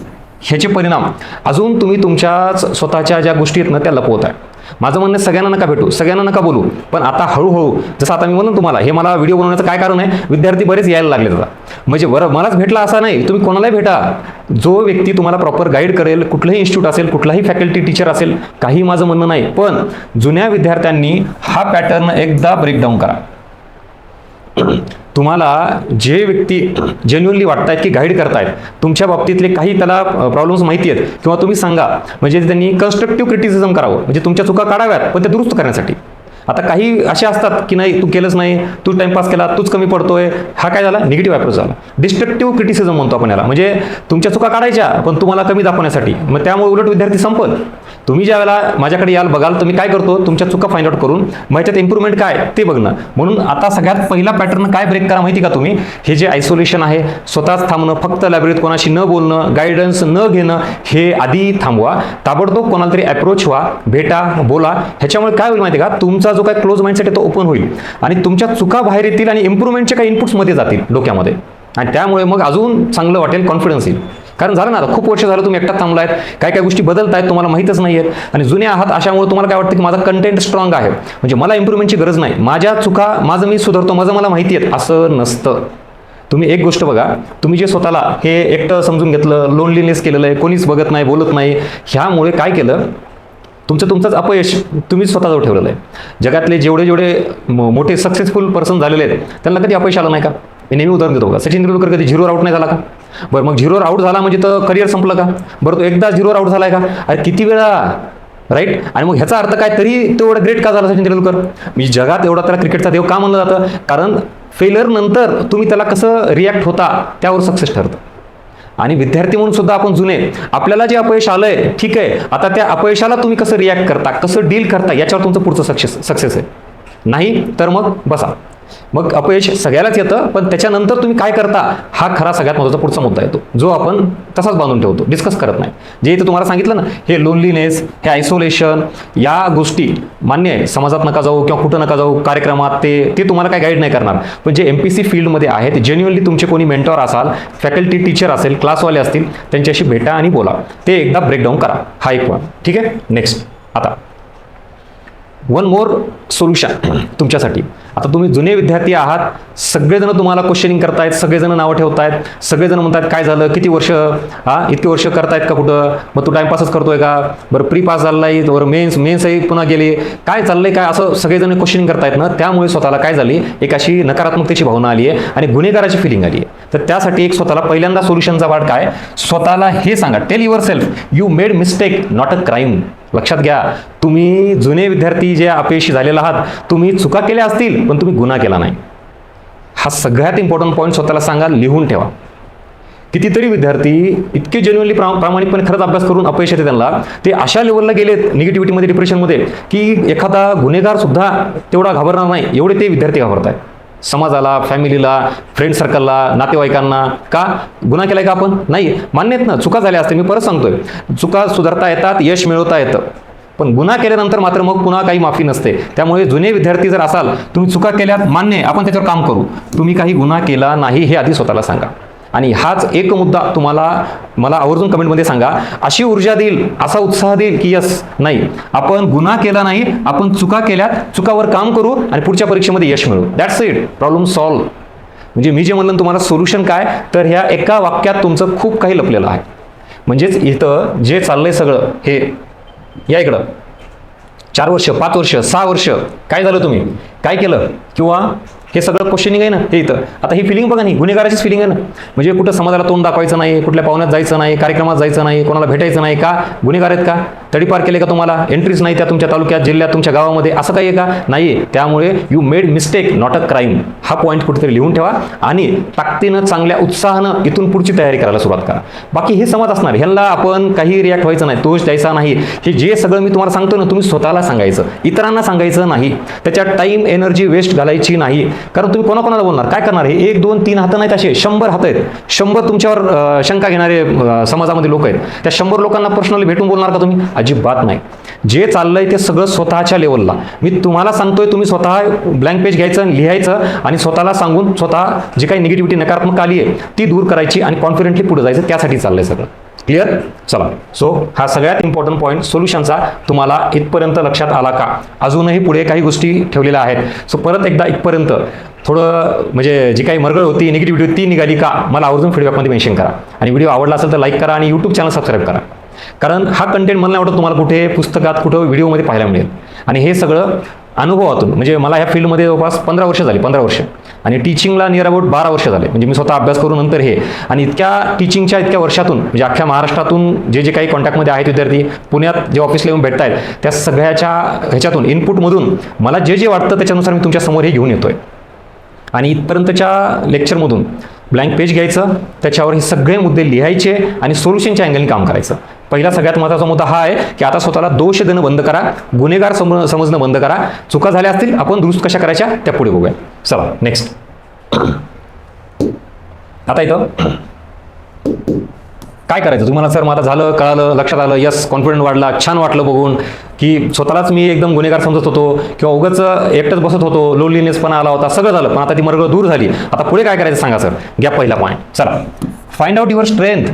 A: ह्याचे परिणाम अजून तुम्ही तुमच्या स्वतःच्या ज्या गोष्टी आहेत ना त्या लपवत आहे. माझं म्हणणं सगळ्यांना नका भेटू, सगळ्यांना नका बोलू, पण आता हळूहळू, जसं आता मी म्हणून तुम्हाला हे मला व्हिडिओ बनवण्याचं काय कारण आहे, विद्यार्थी बरेच यायला लागले आता. म्हणजे बरं मलाच भेटला असा नाही, तुम्ही कोणालाही भेटा, जो व्यक्ती तुम्हाला प्रॉपर गाईड करेल, कुठलंही इन्स्टिट्यूट असेल, कुठलाही फॅकल्टी टीचर असेल, काही माझं म्हणणं नाही. पण जुन्या विद्यार्थ्यांनी हा पॅटर्न एकदा ब्रेकडाऊन करा. तुम्हाला जे व्यक्ती जेन्युअनली वाटतायत की गाईड करतायत, तुमच्या बाबतीतले काही त्याला प्रॉब्लेम्स माहिती आहेत किंवा तुम्ही सांगा, म्हणजे त्यांनी कन्स्ट्रक्टिव्ह क्रिटिसिझम करावं, म्हणजे तुमच्या चुका काढाव्यात पण ते दुरुस्त करण्यासाठी. आता काही असे असतात की नाही तू केलंच नाही, तू टाइमपास केला, तूच कमी पडतोय, हा काय झाला, निगेटिव्ह अप्रोच झाला. डिस्ट्रक्टिव्ह क्रिटिसिझम म्हणतो आपण याला, म्हणजे तुमच्या चुका काढायच्या पण तुम्हाला कमी दाखवण्यासाठी. मग त्यामुळे उलट विद्यार्थी संपल. तुम्ही ज्या वेळेला माझ्याकडे याल बघाल तर मी काय करतो, तुमच्या चुका फाइंड आउट करून मग ह्याच्यात इम्प्रूव्हमेंट काय ते बघणं. म्हणून आता सगळ्यात पहिला पॅटर्न काय ब्रेक करा माहिती का तुम्ही, हे जे आयसोलेशन आहे, स्वतःच थांबणं, फक्त लायब्ररीत कोणाशी न बोलणं, गायडन्स न घेणं, हे आधी थांबवा. ताबडतोब कोणाला तरी अप्रोच व्हा, भेटा, बोला. ह्याच्यामुळे काय होईल माहिती का, तुमचा जो काय क्लोज माइंडसेट आहे तो ओपन होईल आणि तुमच्या चुका बाहेर येतील आणि इम्प्रूव्हमेंटचे काही इनपुट्स मध्ये जातील डोक्यामध्ये आणि त्यामुळे मग अजून चांगलं वाटेल, कॉन्फिडन्स येईल. कारण झालं ना, आता खूप वर्ष झालं तुम्ही एकटाच थांबलायत, काय काय गोष्टी बदलत आहेत तुम्हाला माहीतच नाही आहेत आणि जुने आहात, अशामुळे तुम्हाला काय वाटतं की माझा कंटेंट स्ट्रॉंग आहे, म्हणजे मला इम्प्रूव्हमेंटची गरज नाही, माझ्या चुका माझं मी सुधारतो, माझं मला माहिती आहेत, असं नसतं. तुम्ही एक गोष्ट बघा, तुम्ही जे स्वतःला हे एकटं समजून घेतलं, लोनलीनेस केलेलं आहे, कोणीच बघत नाही, बोलत नाही, ह्यामुळे काय केलं, तुमचंच अपयश तुम्ही स्वतःजवळ ठेवलेलं आहे. जगातले जेवढे मोठे सक्सेसफुल पर्सन झालेले आहेत त्यांना कधी अपयश आलं नाही का? मी नेहमी उदाहरण देतो का, सचिन तेंडुलकर कधी 0 आउट नाही झाला का? बरं मग 0 आउट झाला म्हणजे तर करिअर संपलं का? बरं तो एकदा 0 आउट झालाय का? अरे किती वेळा, राईट? आणि मग ह्याचा अर्थ काय, तरी तो एवढा ग्रेट का झाला सचिन तेंडुलकर? मी जगात एवढा त्याला क्रिकेटचा देव का म्हणलं जातं? कारण फेलर नंतर तुम्ही त्याला कसं रिॲक्ट होता त्यावर सक्सेस ठरतं. आणि विद्यार्थी म्हणून सुद्धा आपण जुने, आपल्याला जे अपयश आलंय ठीक आहे, आता त्या अपयशाला तुम्ही कसं रिॲक्ट करता, कसं डील करता, याच्यावर तुमचं पुढचं सक्सेस आहे. नाही तर मग बसा. मग अपयश सगळ्यालाच येतं, पण त्याच्यानंतर तुम्ही काय करता हा खरा सगळ्यात महत्त्वाचा पुढचा मुद्दा येतो, जो आपण तसाच बांधून ठेवतो, डिस्कस करत नाही. जे इथं तुम्हाला सांगितलं ना, हे लोनलीनेस, हे आयसोलेशन, या गोष्टी मान्य आहे, समाजात नका जाऊ किंवा कुठं नका जाऊ, कार्यक्रमात ते तुम्हाला काय गाईड नाही करणार. पण जे MPC फील्डमध्ये आहेत, जेन्युअनली तुमचे कोणी मेंटॉर असाल, फॅकल्टी टीचर असेल, क्लासवाले असतील, त्यांच्याशी भेटा आणि बोला, ते एकदा ब्रेकडाऊन करा. हा एक पॉईंट. ठीक आहे, नेक्स्ट. आता वन मोर सोल्युशन तुमच्यासाठी. आता तुम्ही जुने विद्यार्थी आहात, सगळेजण तुम्हाला क्वेश्चनिंग करतायत, सगळेजण नावं ठेवतायत, सगळेजण म्हणतात काय झालं, किती वर्ष, इतके वर्ष करतायत का कुठं, मग तू टाइमपासच करतोय का, बरं प्री पास झालाय, बरं मेन्सही पुन्हा गेले, काय चाललंय काय, असं सगळेजण क्वेश्चनिंग करतायत ना. त्यामुळे स्वतःला काय झाली, एक अशी नकारात्मकतेची भावना आली आहे आणि गुन्हेगाराची फिलिंग आली आहे. तर त्यासाठी एक स्वतःला पहिल्यांदा सोल्युशनचा वाट काय, स्वतःला हे सांगा, tell yourself you made mistake not a crime. लक्षात घ्या, तुम्ही जुने विद्यार्थी जे अपयशी झालेला आहात, तुम्ही चुका केल्या असतील पण तुम्ही गुन्हा केला नाही. हा सगळ्यात इम्पॉर्टंट पॉईंट स्वतःला सांगा, लिहून ठेवा. कितीतरी विद्यार्थी इतके जेन्युअनली प्रामाणिकपणे खरंच अभ्यास करून अपयश येते त्यांना, ते अशा लेवलला गेलेत निगेटिव्हिटीमध्ये, डिप्रेशनमध्ये, की एखादा गुन्हेगार सुद्धा तेवढा घाबरणार नाही एवढे ते विद्यार्थी घाबरत आहेत. समाजाला, फॅमिलीला, फ्रेंड सर्कलला, नातेवाईकांना. का? गुन्हा केलाय का आपण? नाही. मान्य आहेत ना, चुका झाल्या असते. मी परत सांगतोय, चुका सुधारता येतात, यश मिळवता येतं, पण गुन्हा केल्यानंतर मात्र मग पुन्हा काही माफी नसते. त्यामुळे जुने विद्यार्थी जर असाल, तुम्ही चुका केल्यात, मान्य, आपण त्याच्यावर काम करू. तुम्ही काही गुन्हा केला नाही हे आधी स्वतःला सांगा. आणि हाच एक मुद्दा मला आवर्जून कमेंटमध्ये सांगा. अशी ऊर्जा देईल, असा उत्साह देईल की यस, नाही, आपण गुन्हा केला नाही, आपण चुका केल्यात, चुकावर काम करू आणि पुढच्या परीक्षेमध्ये यश मिळवू. That's it, problem solve. म्हणजे मी जे म्हणलं तुम्हाला सोल्युशन काय, तर ह्या एका वाक्यात तुमचं खूप काही लपलेलं आहे. म्हणजेच इथं जे चाललंय सगळं, हे या इकडं 4 वर्ष, 5 वर्ष, 6 वर्ष काय झालं, तुम्ही काय केलं, किंवा हे सगळं क्वेश्चनिंग आहे ना हे इथं. आता ही फिलिंग बघा, नाही गुन्हेगाराचीच फिलिंग आहे ना. म्हणजे कुठं समाजाला तोंड दाखवायचं नाही, कुठल्या पाहुण्यात जायचं नाही, कार्यक्रमात जायचं नाही, कोणाला भेटायचं नाही. का? गुन्हेगार आहेत का? तडीपार केले का तुम्हाला? एंट्रीज नाही त्या तुमच्या तालुक्यात, जिल्ह्यात, तुमच्या गावामध्ये, असं काही आहे का? नाही. त्यामुळे you made mistake, not a crime. हा पॉईंट कुठेतरी लिहून ठेवा आणि ताकदीनं, चांगल्या उत्साहानं इथून पुढची तयारी करायला सुरुवात करा. बाकी हे समज असणार, ह्यांना आपण काही रिॲक्ट व्हायचं नाही, दोष द्यायचा नाही. हे जे सगळं मी तुम्हाला सांगतो ना, तुम्ही स्वतःला सांगायचं, इतरांना सांगायचं नाही. त्याच्यात टाईम, एनर्जी वेस्ट घालायची नाही. कारण तुम्ही कोणाकोणाला बोलणार, काय करणार? हे 1, 2, 3 हात नाहीत, असे 100 हात आहेत. 100 तुमच्यावर शंका घेणारे समाजामध्ये लोक आहेत. त्या 100 लोकांना पर्सनली भेटून बोलणार का तुम्ही? अजिबात नाही. जे चाललंय ते सगळं स्वतःच्या लेवलला. मी तुम्हाला सांगतोय, तुम्ही स्वतः ब्लँक पेज घ्यायचं, लिहायचं आणि स्वतःला सांगून स्वतः जी काही निगेटिव्हिटी, नकारात्मक आली आहे ती दूर करायची आणि कॉन्फिडेंटली पुढे जायचं. त्यासाठी चाललंय सगळं. क्लिअर? चला. सो हा सगळ्यात इम्पॉर्टंट पॉईंट सोल्युशनचा तुम्हाला इथपर्यंत लक्षात आला का? अजूनही पुढे काही गोष्टी ठेवलेल्या आहेत. सो परत एकदा इथपर्यंत थोडं म्हणजे जी काही मरगळ होती, निगेटिव्हिटी, ती निघाली का? मला आवर्जून फीडबॅकमध्ये मेन्शन करा. आणि व्हिडिओ आवडला असेल तर लाईक करा आणि यूट्यूब चॅनल सबस्क्राईब करा. कारण हा कंटेंट मला नाही वाटत तुम्हाला कुठे पुस्तकात, कुठं व्हिडिओमध्ये पाहायला मिळेल. आणि हे सगळं अनुभवातून, म्हणजे मला ह्या फील्डमध्ये जवळपास 15 वर्ष झाली, 15 वर्ष, आणि टीचिंगला नियर अबाउट 12 वर्ष झाले. म्हणजे मी स्वतः अभ्यास करून नंतर हे, आणि इतक्या टीचिंगच्या इतक्या वर्षातून, म्हणजे अख्ख्या महाराष्ट्रातून जे काही कॉन्टॅक्टमध्ये आहेत विद्यार्थी, पुण्यात जे ऑफिसला येऊन भेटत आहेत, त्या सगळ्याच्या ह्याच्यातून, इनपुटमधून मला जे वाटतं त्याच्यानुसार मी तुमच्या समोर हे घेऊन येतोय. आणि इथपर्यंतच्या लेक्चरमधून ब्लँक पेज घ्यायचं, त्याच्यावर हे सगळे मुद्दे लिहायचे आणि सोल्युशनच्या अँगलने काम करायचं. पहिला सगळ्यात महत्त्वाचा मुद्दा हा आहे की आता स्वतःला दोष देणं बंद करा, गुन्हेगार समजणं बंद करा. चुका झाल्या असतील, आपण दुरुस्त कशा करायच्या त्या पुढे बघूया. चला नेक्स्ट. आता इथं काय करायचं तुम्हाला? सर माझं झालं, कळालं, लक्षात आलं, यस, कॉन्फिडन्स वाढला, छान वाटलं बघून की स्वतःलाच मी एकदम गुन्हेगार समजत होतो किंवा उगाच एकटंच बसत होतो, लोनलीनेस पण आला होता, सगळं झालं, पण आता ती मरगळ दूर झाली. आता पुढे काय करायचं सांगा सर. घ्या पहिला पॉईंट. चला, फाइंड आउट युअर स्ट्रेंथ.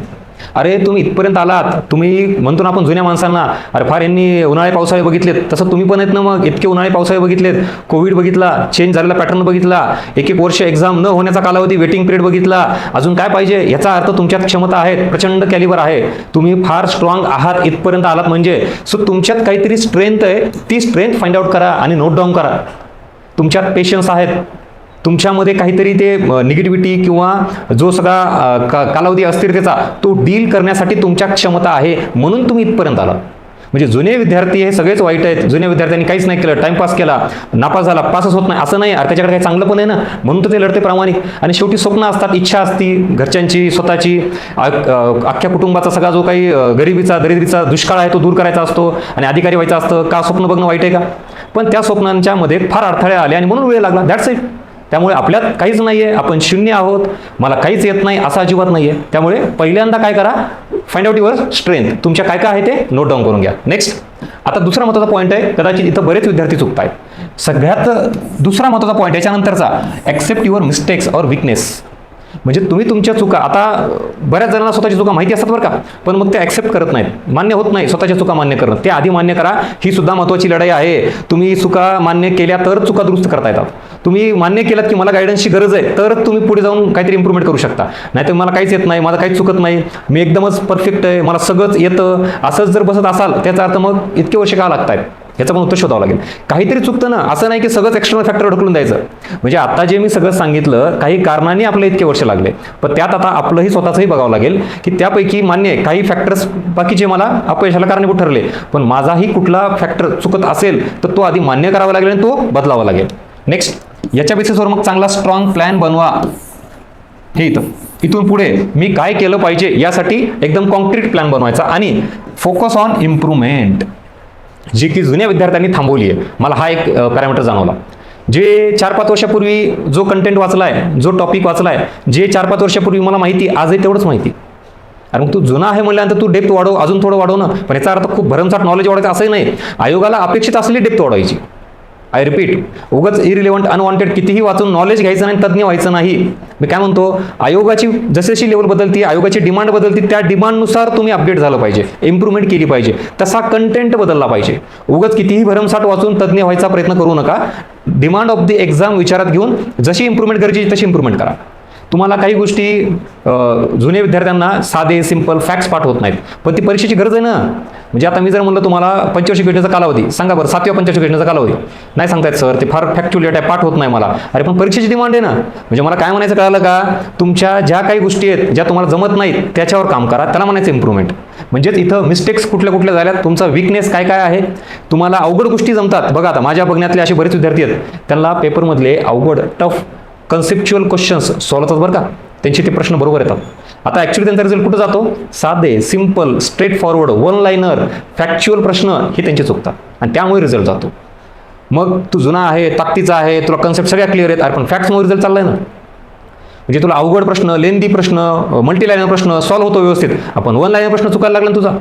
A: अरे तुम्ही इथपर्यंत आलात, तुम्ही म्हणतो ना आपण जुन्या माणसांना, अरे फार यांनी उन्हाळे पावसाळे बघितलेत, तसं तुम्ही पण आहेत ना. मग इतके उन्हाळे पावसाळे बघितलेत, कोविड बघितला, चेंज झालेला पॅटर्न बघितला, 1-1 वर्ष एक्झाम न होण्याचा कालावधी, वेटिंग पिरियड बघितला. अजून काय पाहिजे? याचा अर्थ तुमच्यात क्षमता आहेत, प्रचंड कॅलिबर आहे, तुम्ही फार स्ट्रॉंग आहात, इथपर्यंत आलात म्हणजे. सो तुमच्यात काहीतरी स्ट्रेंथ आहे, ती स्ट्रेंथ फाइंड आउट करा आणि नोट डाऊन करा. तुमच्यात पेशन्स आहेत, तुमच्यामध्ये काहीतरी ते निगेटिव्हिटी किंवा जो सगळा कालावधी अस्थिरतेचा तो डील करण्यासाठी तुमच्या क्षमता आहे, म्हणून तुम्ही इथपर्यंत आलात. म्हणजे जुने विद्यार्थी हे सगळेच वाईट आहेत. जुन्या विद्यार्थ्यांनी काहीच नाही केलं, टाइमपास केला, नापास झाला, पासच होत नाही असं नाही. त्याच्याकडे काही चांगलं पण आहे ना, म्हणून तर ते लढते प्रामाणिक. आणि शेवटी स्वप्न असतात, इच्छा असती घरच्यांची, स्वतःची, अख्ख्या कुटुंबाचा सगळा जो काही गरिबीचा, दरिद्रीचा दुष्काळ आहे तो दूर करायचा असतो आणि अधिकारी व्हायचा असतं. का? स्वप्न बघणं वाईट आहे का? पण त्या स्वप्नांच्या मध्ये फार अडथळे आले आणि म्हणून वेळ लागला. That's it. त्यामुळे आपल्यात काहीच नाही आहे, आपण शून्य आहोत, मला काहीच येत नाही असं अजिबात नाही आहे. त्यामुळे पहिल्यांदा काय करा? Find out your strength. तुमच्या काय काय आहे ते नोट डाऊन करून घ्या. नेक्स्ट. आता दुसरा महत्त्वाचा पॉईंट आहे, कदाचित इथं बरेच विद्यार्थी चुकत आहेत. सगळ्यात दुसरा महत्त्वाचा पॉईंट याच्यानंतरचा, accept your mistakes or weakness. म्हणजे तुम्ही तुमच्या चुका, आता बऱ्याच जणांना स्वतःची चुका माहिती असतात बरं का, पण मग ते ॲक्सेप्ट करत नाहीत, मान्य होत नाही स्वतःच्या चुका मान्य करणं. ते आधी मान्य करा, ही सुद्धा महत्त्वाची लढाई आहे. तुम्ही चुका मान्य केल्या तर चुका दुरुस्त करता येतात. तुम्ही मान्य केलात की मला गायडन्सची गरज आहे, तर तुम्ही पुढे जाऊन काहीतरी इम्प्रूव्हमेंट करू शकता. नाहीतर मला काहीच येत नाही, माझं काहीच चुकत नाही, मी एकदमच परफेक्ट आहे, मला सगळंच येतं, असंच जर बसत असाल त्याचा अर्थ मग इतके वर्ष का लागत आहेत, याचं पण उत्तर शोधावं लागेल. काहीतरी चुकतं ना, असं नाही की सगळंच एक्सटर्नल फॅक्टर ढकलून द्यायचं. म्हणजे आता जे मी सगळं सांगितलं, काही कारणांनी आपले इतके वर्ष लागले, पण त्यात आता आपलंही स्वतःचंही बघावं लागेल की त्यापैकी मान्य आहे काही फॅक्टर्स बाकीचे मला अपयशाला कारणीभूत ठरले, पण माझाही कुठला फॅक्टर चुकत असेल तर तो आधी मान्य करावा लागेल आणि तो बदलावा लागेल. नेक्स्ट. याच्या बेसिसवर मग चांगला स्ट्रॉंग प्लॅन बनवा. हे इथं इथून पुढे मी काय केलं पाहिजे यासाठी एकदम कॉन्क्रीट प्लॅन बनवायचा आणि फोकस ऑन इम्प्रूव्हमेंट, जी की जुन्या विद्यार्थ्यांनी थांबवली आहे. मला हा एक पॅरामीटर जाणवला. जे 4-5 वर्षापूर्वी जो कंटेंट वाचलाय, जो टॉपिक वाचलाय, जे 4-5 वर्षापूर्वी मला माहिती, आजही तेवढंच माहिती. अरे मग तू जुना आहे म्हणल्यानंतर तू डेप्थ वाढव, अजून थोडं वाढव ना. पण याचा अर्थ खूप भरमसाठ नॉलेज वाढवायचं असंही नाही. आयोगाला अपेक्षित असलेली डेप्थ वाढवायची. आय रिपीट, उगाच इरिलेव्हंट अनवॉन्टेड कितीही वाचून नॉलेज घ्यायचं नाही, तज्ञ व्हायचं नाही. मी काय म्हणतो, आयोगाची जशी लेवल बदलती, आयोगाची डिमांड बदलती, त्या डिमांडनुसार तुम्ही अपडेट झालं पाहिजे, इम्प्रूव्हमेंट केली पाहिजे, तसा कंटेंट बदलला पाहिजे. उगाच कितीही भरमसाठ वाचून तज्ञ व्हायचा प्रयत्न करू नका. डिमांड ऑफ द एक्झाम विचारात घेऊन जशी इम्प्रूव्हमेंट गरजेची तशी इम्प्रूव्हमेंट करा. तुम्हाला काही गोष्टी जुन्या विद्यार्थ्यांना साधे सिंपल फॅक्ट्स पाठ होत नाहीत, पण ती परीक्षेची गरज आहे ना. म्हणजे आता मी जर म्हणलं तुम्हाला पंचवार्षिक योजनेचा कालावधी सांगा बरं, 7व्या पंचवार्षिक योजनेचा कालावधी नाही सांगतायत सर, ते फार फॅक्च्युअल आहे, पाठ होत नाही मला. अरे पण परीक्षेची डिमांड आहे ना. म्हणजे मला काय म्हणायचं कळालं का, तुमच्या ज्या काही गोष्टी आहेत ज्या तुम्हाला जमत नाहीत त्याच्यावर काम करा, त्याला म्हणायचं इम्प्रूव्हमेंट. म्हणजेच इथं मिस्टेक्स कुठल्या कुठल्या झाल्यात, तुमचा विकनेस काय काय आहे. तुम्हाला अवघड गोष्टी जमतात. बघा आता माझ्या बघण्यातले असे बरेच विद्यार्थी आहेत, त्यांना पेपरमधले अवघड टफ कन्सेप्च्युअल क्वेश्चन्स सॉल्व्ह होतात बरं का, त्यांचे ते प्रश्न बरोबर येतात. आता ॲक्च्युली त्यांचा रिझल्ट कुठं जातो, साधे simple straight forward one liner factual प्रश्न हे त्यांचे चुकतात आणि त्यामुळे रिझल्ट जातो. मग तू जुना आहे, ताकदीचा आहे, तुला कन्सेप्ट सगळ्या क्लिअर आहेत, अरे पण फॅक्ट्समुळे रिझल्ट चाललाय ना. म्हणजे तुला अवघड प्रश्न, लेंदी प्रश्न, मल्टी लाईनर प्रश्न सॉल्व्ह होतो व्यवस्थित, आपण वन लाईनर प्रश्न चुकायला लागला तुझा.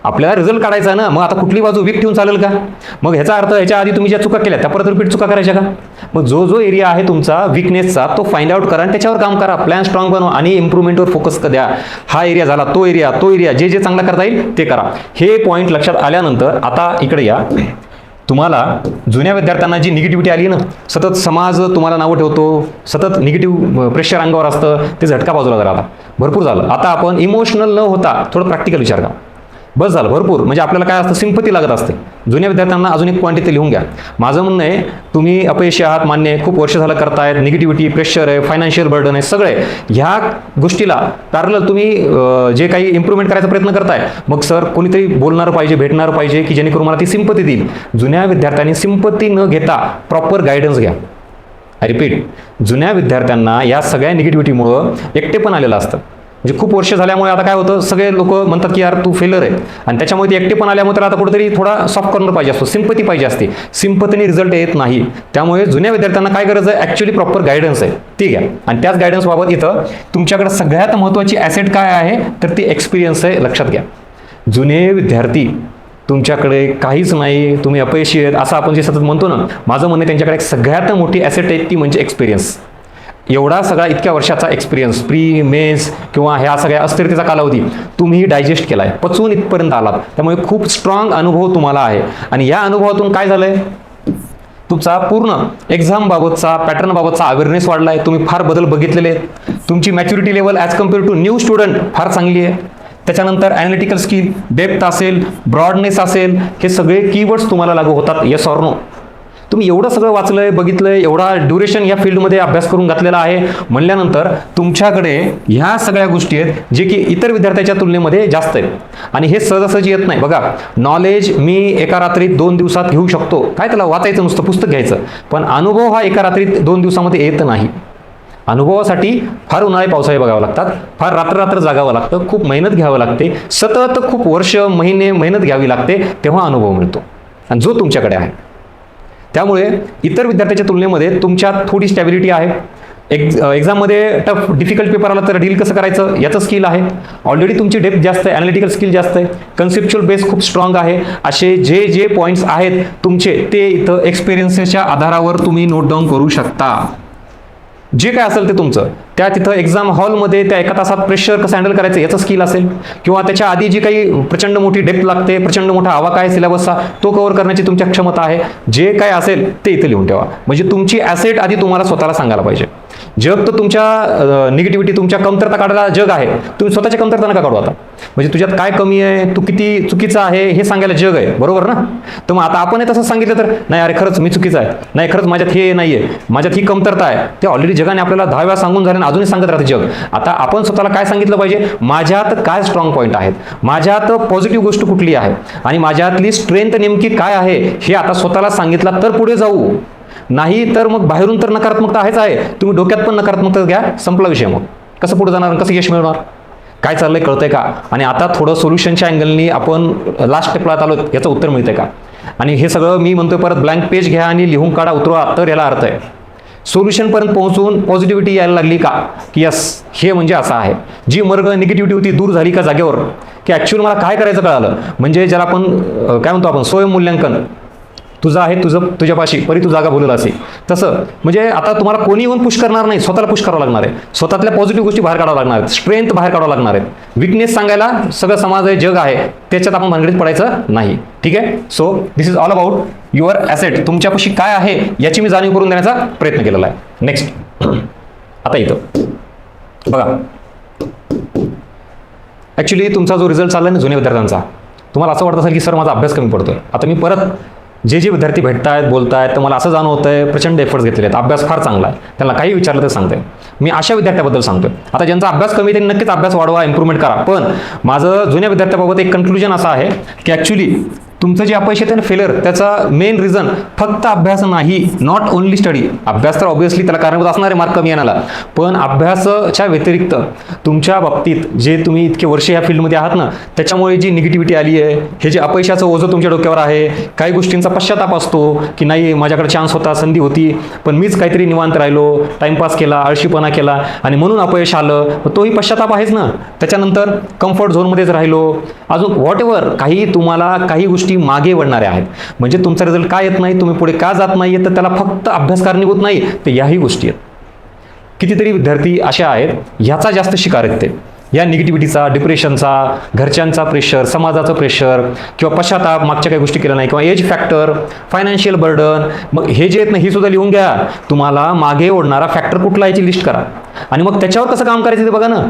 A: आपल्याला रिझल्ट काढायचा ना, मग आता कुठली बाजू वीक ठेवून चालेल का. मग ह्याचा अर्थ ह्याच्या आधी तुम्ही ज्या चुका केल्या त्या परत रिपीट चुका करायच्या का. मग जो जो एरिया आहे तुमचा विकनेसचा तो फाइंड आउट करा आणि त्याच्यावर काम करा, प्लॅन स्ट्रॉंग बनवा आणि इम्प्रूव्हमेंटवर फोकस द्या. हा एरिया झाला, तो एरिया जे जे चांगला करता येईल ते करा. हे पॉईंट लक्षात आल्यानंतर आता इकडे या. तुम्हाला जुन्या विद्यार्थ्यांना जी निगेटिव्हिटी आली ना, सतत समाज तुम्हाला नावं ठेवतो, सतत निगेटिव्ह प्रेशर अंगावर असतं, ते झटका बाजूला करा. आता भरपूर झालं. आता आपण इमोशनल न होता थोडं प्रॅक्टिकल विचार करा. बस झालं भरपूर. म्हणजे आपल्याला काय असतं, सिंपती लागत असते. जुन्या विद्यार्थ्यांना अजून एक पॉईंट इथे लिहून घ्या. माझं म्हणणं आहे, तुम्ही अपयशी आहात मान्य आहे, खूप वर्ष झालं करतायत, निगेटिव्हिटी, प्रेशर आहे, फायनान्शियल बर्डन आहे, सगळे ह्या गोष्टीला पॅरलल तुम्ही जे काही इम्प्रूव्हमेंट करायचा प्रयत्न करताय, मग सर कोणीतरी बोलणार पाहिजे, भेटणार पाहिजे की जेणेकरून मला ती सिंपती देईल. जुन्या विद्यार्थ्यांनी सिंपती न घेता प्रॉपर गायडन्स घ्या. आय रिपीट, जुन्या विद्यार्थ्यांना या सगळ्या निगेटिव्हिटीमुळं एकटेपण आलेलं असतं. म्हणजे खूप वर्ष झाल्यामुळे आता काय होतं, सगळे लोक म्हणतात की यार तू फेलर आहे, आणि त्याच्यामुळे ते एकटेपण आल्यामुळे तर आता कुठेतरी थोडा सॉफ्ट कॉर्नर पाहिजे असतो, सिंपती पाहिजे असते. सिंपतीने रिझल्ट येत नाही. त्यामुळे जुन्या विद्यार्थ्यांना काय गरज आहे, ॲक्च्युली प्रॉपर गायडन्स आहे, ठीक आहे. आणि त्याच गायडन्सबाबत इथं तुमच्याकडे सगळ्यात महत्त्वाची ॲसेट काय आहे, तर ती एक्सपिरियन्स आहे, लक्षात घ्या. जुने विद्यार्थी तुमच्याकडे काहीच नाही, तुम्ही अपयशी आहेत असं आपण जे सतत म्हणतो ना, माझं म्हणणं त्यांच्याकडे एक सगळ्यात मोठी ॲसेट आहे, ती म्हणजे एक्सपिरियन्स. एवढा सगळा इतक्या वर्षाचा एक्सपिरियन्स, प्री मेन्स किंवा ह्या सगळ्या अस्थिरतेचा कालावधी तुम्ही डायजेस्ट केला आहे, पचवून इथपर्यंत आलात. त्यामुळे खूप स्ट्रॉंग अनुभव तुम्हाला आहे. आणि या अनुभवातून काय झालंय, तुमचा पूर्ण एक्झाम बाबतचा, पॅटर्न बाबतचा अवेअरनेस वाढला आहे. तुम्ही फार बदल बघितलेले आहेत. तुमची maturity level as compare to new student फार चांगली आहे. त्याच्यानंतर ॲनालिटिकल स्किल, डेप्थ असेल, ब्रॉडनेस असेल, हे सगळे कीवर्ड्स तुम्हाला लागू होतात. Yes or no. तुम्ही एवढं सगळं वाचलंय, बघितलंय, एवढा ड्युरेशन या फील्डमध्ये अभ्यास करून घातलेला आहे म्हणल्यानंतर तुमच्याकडे ह्या सगळ्या गोष्टी आहेत जे की इतर विद्यार्थ्याच्या तुलनेमध्ये जास्त आहेत. आणि हे सहजासहजी येत नाही. बघा, नॉलेज मी एका रात्रीत 2 दिवसात घेऊ शकतो, काय त्याला वाचायचं नुसतं, पुस्तक घ्यायचं. पण अनुभव हा एका रात्रीत 2 दिवसामध्ये येत नाही. अनुभवासाठी फार उन्हाळे पावसाळे बघावं लागतात, फार रात्र जागावं लागतं, खूप मेहनत घ्यावं लागते, सतत खूप वर्ष महिने मेहनत घ्यावी लागते, तेव्हा अनुभव मिळतो, आणि जो तुमच्याकडे आहे. त्यामुळे इतर विद्यार्थ्याच्या तुलनेमध्ये तुमच्यात थोडी स्टॅबिलिटी आहे. एक्झाममध्ये टफ डिफिकल्ट पेपर आला तर डील कसं करायचं याचं स्किल आहे. ऑलरेडी तुमची डेप्थ जास्त आहे, ॲनालिटिकल स्किल जास्त आहे, कन्सेप्च्युअल बेस खूप स्ट्रॉंग आहे. असे जे जे पॉईंट्स आहेत तुमचे, ते इथं एक्सपिरियन्सेसच्या आधारावर तुम्ही नोट डाऊन करू शकता. जे काय असेल ते तुमचं, त्या तिथं एक्झाम हॉलमध्ये त्या एका तासात प्रेशर कसं हँडल करायचं याचं स्किल असेल, किंवा त्याच्या आधी जी काही प्रचंड मोठी डेप्थ लागते, प्रचंड मोठा आवाका आहे सिलेबसचा, तो कव्हर करण्याची तुमच्या क्षमता आहे. जे काय असेल ते इथे लिहून ठेवा. म्हणजे तुमची ॲसेट आधी तुम्हाला स्वतःला सांगायला पाहिजे. जग तर तुमच्या निगेटिव्हिटी, तुमच्या कमतरता काढायला जग आहे, तुम्ही स्वतःच्या कमतरता नका काढू आता. म्हणजे तुझ्यात काय कमी आहे, तू किती चुकीचा आहे हे सांगायला जग आहे, बरोबर ना. तर मग आता आपण तसं सांगितलं तर नाही, अरे खरंच मी चुकीचा आहे, नाही खरंच माझ्यात हे नाही आहे, माझ्यात ही कमतरता आहे, ते ऑलरेडी जगाने आपल्याला 10 वेळा सांगून झाले, अजूनही सांगत राहते जग. आता आपण स्वतःला काय सांगितलं पाहिजे, माझ्यात काय स्ट्रॉंग पॉईंट आहेत, माझ्यात पॉझिटिव्ह गोष्ट कुठली आहे, आणि माझ्यातली स्ट्रेंथ नेमकी काय आहे हे आता स्वतःला सांगितलं तर पुढे जाऊ. नाही तर मग बाहेरून तर नकारात्मकता आहेच आहे, तुम्ही डोक्यात पण नकारात्मकता घ्या, संपला विषय. मग कसं पुढे जाणार, कसं यश मिळणार, काय चाललंय कळतंय का, आणि आता थोडं सोल्युशनच्या अँगलनी आपण लास्ट स्टेपला आलो, याचं उत्तर मिळतंय का. आणि हे सगळं मी म्हणतोय परत ब्लँक पेज घ्या आणि लिहून काढा, उतरवा, तर याला अर्थ आहे. सोल्युशनपर्यंत पोहोचून पॉझिटिव्हिटी यायला लागली का, की यस हे म्हणजे असं आहे. जी मर्ग निगेटिव्हिटी होती दूर झाली का जागेवर, की ॲक्च्युअली मला काय करायचं कळालं. म्हणजे ज्याला आपण काय म्हणतो आपण स्वयंमूल्यांकन, तुझं आहे तुझ्यापाशी परी तू जागा बोलला असे, तसं म्हणजे आता तुम्हाला कोणी येऊन पुश करणार नाही, स्वतःला पुश करावं लागणार आहे. स्वतःतल्या पॉझिटिव्ह गोष्टी बाहेर काढावं लागणार आहेत, स्ट्रेंथ बाहेर काढावं लागणार आहेत. विकनेस सांगायला सगळं समाज आहे, जग आहे, त्याच्यात आपण भानगडीत पडायचं नाही. ठीक आहे. So this is all about your asset. तुमच्यापाशी काय आहे याची मी जाणीव करून देण्याचा प्रयत्न केलेला आहे. नेक्स्ट, आता इथं बघा, ॲक्च्युली तुमचा जो रिझल्ट चालला ना जुन्या विद्यार्थ्यांचा, तुम्हाला असं वाटत असेल की सर माझा अभ्यास कमी पडतोय. आता मी परत जे विद्यार्थी भेटतायत बोलतायत तर मला असं जाणवतंय प्रचंड एफर्ट्स घेतलेले आहेत, अभ्यास फार चांगला आहे, त्यांना काही विचारलं तर सांगते. मी अशा विद्यार्थ्याबद्दल सांगतोय. आता ज्यांचा अभ्यास कमी त्यांनी नक्कीच अभ्यास वाढवा, इम्प्रूव्हमेंट करा. पण माझं जुन्या विद्यार्थ्याबाबत एक कन्क्लुजन असं आहे की ॲक्च्युली तुमचं जे अपयश येतं ना, फेलर, त्याचा मेन रिझन फक्त अभ्यास नाही, नॉट ओनली स्टडी. अभ्यास तर ऑब्व्हियसली त्याला कारणीभूत असणार आहे मार्क कमी येण्याला, पण अभ्यासाच्या व्यतिरिक्त तुमच्या बाबतीत जे तुम्ही इतके वर्ष या फील्डमध्ये आहात ना, त्याच्यामुळे जी निगेटिव्हिटी आली आहे, हे जे अपयशाचं ओझं तुमच्या डोक्यावर आहे, काही गोष्टींचा पश्चाताप असतो की नाही माझ्याकडे चान्स होता, संधी होती, पण मीच काहीतरी निवांत राहिलो, टाइमपास केला, आळशीपणा केला आणि म्हणून अपयश आलं, तोही पश्चाताप आहेच ना. त्याच्यानंतर कम्फर्ट झोनमध्येच राहिलो, अजून व्हॉट एव्हर काही तुम्हाला काही गोष्टी मागे वळणाऱ्या आहेत. म्हणजे तुमचा रिझल्ट काय येत नाही, तुम्ही पुढे का जात नाहीये, तर त्याला फक्त अभ्यास कारणीभूत नाही, तर याही गोष्टी आहेत. कितीतरी विद्यार्थी अशा आहेत ह्याचा जास्त शिकार आहेत, ते या निगेटिव्हिटीचा, डिप्रेशनचा, घरच्यांचा प्रेशर, समाजाचं प्रेशर किंवा पश्चाताप, मागच्या काही गोष्टी केल्या नाही, किंवा एज फॅक्टर, फायनान्शियल बर्डन. मग हे जे आहेत ना, ही सुद्धा लिहून घ्या. तुम्हाला मागे ओढणारा फॅक्टर कुठला याची लिस्ट करा आणि मग त्याच्यावर कसं काम करायचं ते बघा ना.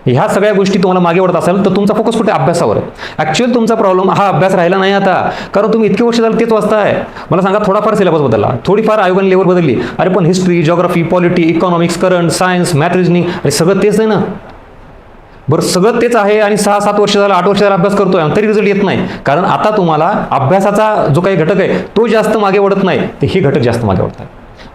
A: ह्या सगळ्या गोष्टी तुम्हाला मागे ओढत असेल तर तुमचा फोकस कुठे, अभ्यासावर. ॲक्च्युअली तुमचा प्रॉब्लेम हा अभ्यास राहिला नाही आता, कारण तुम्ही इतके वर्ष झालं तेच वाचताय. मला सांगा, थोडाफार सिलेबस बदलला, थोडीफार आयोगाने लेवल बदलली, अरे पण history, geography, polity, economics, current, science, math, reasoning, अरे सगळं तेच आहे ना. बरं सगळं तेच आहे आणि 6-7 वर्ष झालं, 8 वर्ष झालं अभ्यास करतोय, तरी रिझल्ट येत नाही. कारण आता तुम्हाला अभ्यासाचा जो काही घटक आहे तो जास्त मागे ओढत नाही, तर हे घटक जास्त मागे ओढतात.